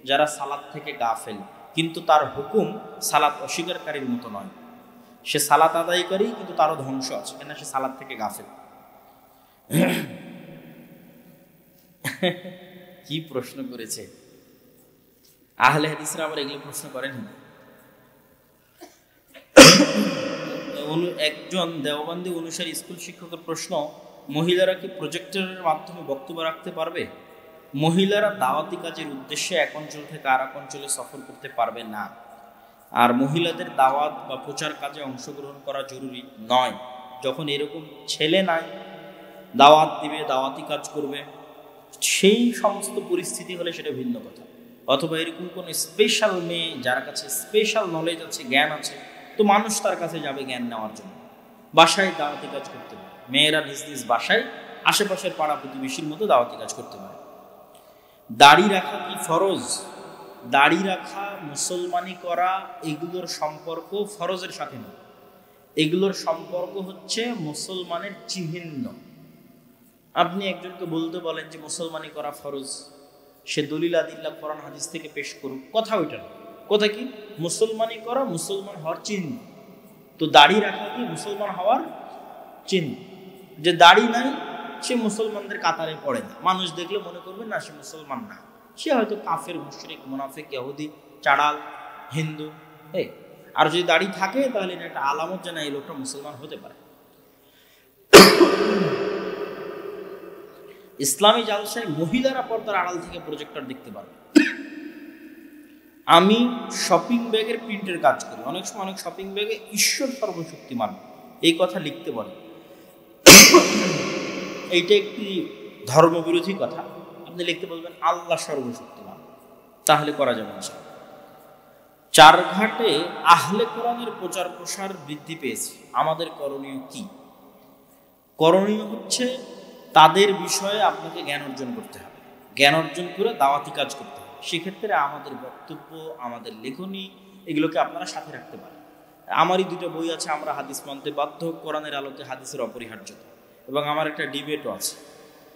যারা সালাত থেকে গাফেল, কিন্তু তার হুকুম সালাত অস্বীকারীর মতো নয়। সে সালাত আদায়কারী, কিন্তু তারও ধ্বংস আছে, কেন? সে সালাত থেকে গাফেল। কি প্রশ্ন করেছে! আহলে হাদিসরা আবার এগুলো প্রশ্ন করেন। একজন দেওবন্দি অনুসারী স্কুল শিক্ষকের প্রশ্ন, মহিলারা কি প্রজেক্টরের মাধ্যমে বক্তব্য রাখতে পারবে? মহিলারা দাওয়াতি কাজের উদ্দেশ্যে এক অঞ্চল থেকে আর এক অঞ্চলে সফর করতে পারবে না। আর মহিলাদের দাওয়াত বা প্রচার কাজে অংশগ্রহণ করা জরুরি নয়। যখন এরকম ছেলে নাই, দাওয়াত দিবে, দাওয়াতি কাজ করবে, সেই সমস্ত পরিস্থিতি হলে সেটা ভিন্ন কথা। অথবা এরকম কোনো স্পেশাল মেয়ে যার কাছে স্পেশাল নলেজ আছে, জ্ঞান আছে, তো মানুষ তার কাছে যাবে জ্ঞান নেওয়ার জন্য। বাসায় দাওয়াতি কাজ করতে পারে, মেয়েরা নিজ নিজ বাসায় আশেপাশের পাড়া প্রতিবেশীর মতো দাওয়াতি কাজ করতে পারে। দাড়ি রাখা কি ফরজ? দাড়ি রাখা, মুসলমানি করা, এগুলোর সম্পর্ক ফরজের সাথে নয়। এগুলোর সম্পর্ক হচ্ছে মুসলমানের চিহ্ন। আপনি একজনকে বলতে বলেন যে মুসলমানি করা ফরজ, সে দলিল আদিল্লাহ কোরআন হাদিস থেকে পেশ করুক, কথা ওইটা না। কথা কি? মুসলমানি করা মুসলমান হওয়ার চিহ্ন। তো দাড়ি রাখা কি মুসলমান হওয়ার চিহ্ন? যে দাড়ি নাই সে মুসলমানদের কাতারে পড়ে না, মানুষ দেখলে মনে করবে না সে মুসলমান না, সে হয়তো কাফের, মুশরিক, মুনাফিক, ইহুদি, চাড়াল, হিন্দু। আর যদি দাড়ি থাকে তাহলে এটা একটা আলামত যে না এই লোকটা মুসলমান হতে পারে। ইসলামী জালসায় মহিলারা পর্দার আড়াল থেকে প্রজেক্টর দেখতে পারবে। আমি শপিং ব্যাগের প্রিন্টের কাজ করি, অনেক সময় অনেক শপিং ব্যাগে ঈশ্বর সর্বশক্তিমান এই কথা লিখতে বলে। এইটা একটি ধর্মবিরোধী কথা। আপনি লিখতে বলবেন আল্লাহ সর্বশক্তিমান, তাহলে করা যাবে না। চারঘাটে আহলে কোরআনের প্রচার প্রসার বৃদ্ধি পেয়েছে, আমাদের করণীয় কি? করণীয় হচ্ছে তাদের বিষয়ে আপনাকে জ্ঞান অর্জন করতে হবে, জ্ঞান অর্জন করে দাওয়াতি কাজ করতে হবে। সেক্ষেত্রে আমাদের বক্তব্য, আমাদের লেখনী এগুলোকে আপনারা সাথে রাখতে পারেন। আমারই দুটো বই আছে, আমরা হাদিস মানতে বাধ্য, কোরআনের আলোতে হাদিসের অপরিহার্যতা, এবং আমার একটা ডিবেটও আছে।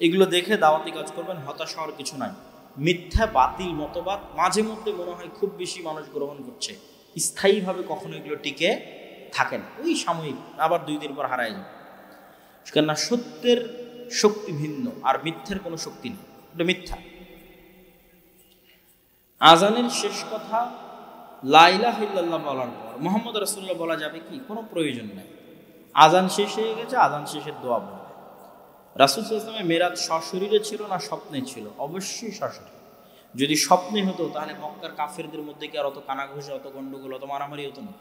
এগুলো দেখে দাওয়াতি কাজ করবেন, হতাশ হওয়ার কিছু নাই। মিথ্যা বাতিল মতবাদ মাঝে মধ্যে মনে হয় খুব বেশি মানুষ গ্রহণ করছে, স্থায়ীভাবে কখনো এগুলো টিকে থাকে না, ওই সাময়িক, আবার 2 দিন পর হারায় যায়। কেননা সত্যের শক্তি ভিন্ন, আর মিথ্যের কোনো শক্তি নেই, এটা মিথ্যা। আজানের শেষ কথা লা ইলাহা ইল্লাল্লাহ বলার পর মুহাম্মদ রাসূলুল্লাহ বলা যাবে কি? কোনো প্রয়োজন নাই। আজান শেষ হয়ে গেছে, আজান শেষের দোয়া বলবে। রাসূল সাল্লাল্লাহু আলাইহি ওয়াসাল্লাম মেরাজ সশরীরে ছিল না স্বপ্নে ছিল? অবশ্যই সশরীরে। যদি স্বপ্নে হতো তাহলে মক্কার কাফেরদের মধ্যে কি আর অত কানাঘুষা, অত গন্ডগোল, অত মারামারি হতো না?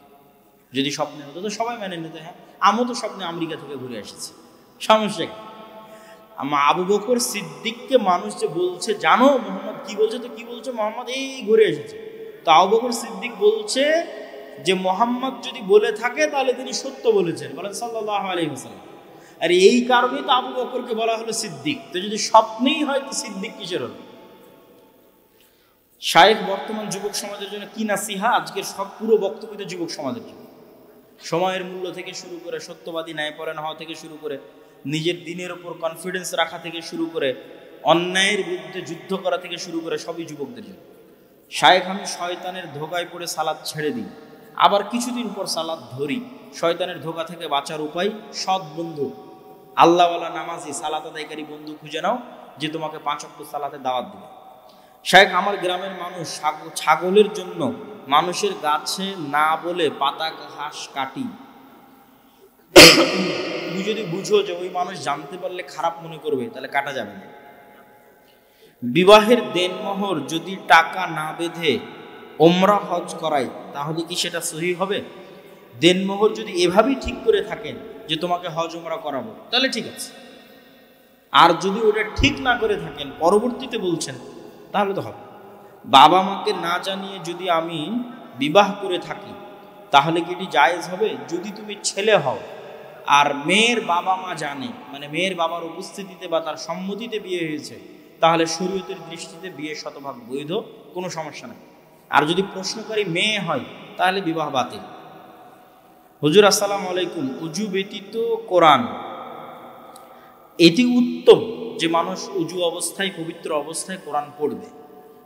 যদি স্বপ্নে হতো তো সবাই মেনে নিত, হ্যাঁ আমিও তো স্বপ্নে আমেরিকা থেকে ঘুরে এসেছি, সমস্যা কি? আবু বকর সিদ্দিককে মানুষ যে বলছে জানো মোহাম্মদ কি বলছে, তো কি বলছে? মোহাম্মদ এই ঘুরে এসেছে। তো আবু বকর সিদ্দিক বলছে যে মোহাম্মদ যদি বলে থাকে তাহলে তিনি সত্য বলেছেন, বলেন সাল্লাল্লাহু আলাইহি ওয়াসাল্লাম। আর এই কারণেই তো আবু বকরকে বলা হলো সিদ্দিক। তো যদি স্বপ্নেই হয় তো সিদ্দিক কিসের হলো? শায়েখ বর্তমান যুবক সমাজের জন্য কি নাসিহা? আজকের সব পুরো বক্তব্য যুবক সমাজের জন্য। সময়ের মূল্য থেকে শুরু করে, সত্যবাদী ন্যায়পরায়ণ হওয়া থেকে শুরু করে, নিজের দিনের উপর কনফিডেন্স রাখা থেকে শুরু করে, অন্যায়ের বিরুদ্ধে যুদ্ধ করা থেকে শুরু করে, সবই যুবকদের জন্য। শায়েখ আমি শয়তানের ধোকায় পড়ে সালাত ছেড়ে দিই, আবার কিছুদিন পর সালাত ধরি। শয়তানের ধোকা থেকে বাঁচার উপায় সৎ বন্ধু, আল্লাহওয়ালা নামাজি সালাত আদায়কারী বন্ধু খুঁজে নাও যে তোমাকে 5 ওয়াক্ত সালাতে দাওয়াত দেবে। শায়েখ আমার গ্রামের মানুষ ছাগলের জন্য মানুষের গাছে না বলে পাতা ঘাস কাটি। তুমি যদি বুঝো যে ওই মানুষ জানতে পারলে খারাপ মনে করবে তাহলে কাটা যাবে না। বিবাহের দেনমোহর যদি টাকা না বেঁধে ওমরা হজ করাই তাহলে কি সেটা সহি হবে? দেনমোহর যদি এভাবেই ঠিক করে থাকেন যে তোমাকে হজ ওমরা করাবো তাহলে ঠিক আছে, আর যদি ওটা ঠিক না করে থাকেন পরবর্তীতে বলছেন তাহলে তো হবে। বাবা মাকে না জানিয়ে যদি আমি বিবাহ করে থাকি তাহলে কি এটি জায়েজ হবে? যদি তুমি ছেলে হও আর মেয়ের বাবা মা জানে, মানে মেয়ের বাবার উপস্থিতিতে বা তার সম্মতিতে বিয়ে হয়েছে, তাহলে শরীয়তের দৃষ্টিতে বিয়ে শতভাগ বৈধ, কোনো সমস্যা নেই। আর যদি প্রশ্নকারী মেয়ে হয় তাহলে বিবাহ বাতিল। হুজুর আসসালামু আলাইকুম, উজু ব্যতীত কোরআন, এটি উত্তম যে মানুষ উজু অবস্থায়, পবিত্র অবস্থায় কোরআন পড়বে,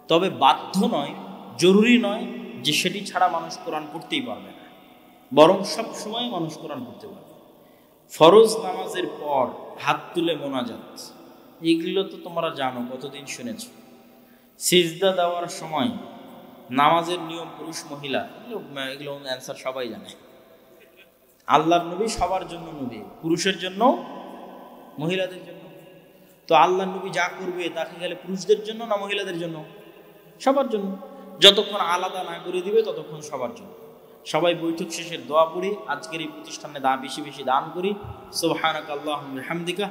তবে বাধ্য নয়, জরুরি নয় যে সেটি ছাড়া মানুষ কোরআন পড়তেই পারবে না, বরং সব সময় মানুষ কোরআন পড়তে পারবে। ফরজ নামাজের পর হাত তুলে মোনাজাত, এগুলো তো তোমরা জানো, কতদিন শুনেছ। সিজদা দেওয়ার সময় নামাজের নিয়ম পুরুষ মহিলা, এগুলো অ্যান্সার সবাই জানে। আল্লাহর নবী সবার জন্য নবী, পুরুষের জন্য মহিলাদের জন্য। তো আল্লাহর নবী যা করবে তাকে গেলে পুরুষদের জন্য না মহিলাদের জন্য? সবার জন্য। যতক্ষণ আলাদা না করে দিবে ততক্ষণ সবার জন্য। সবাই বৈঠক শেষে দোয়া পড়ি, আজকের এই প্রতিষ্ঠানে বেশি বেশি দান করি। সুবহানাকাল্লাহুম্মা ওয়া বিহামদিকা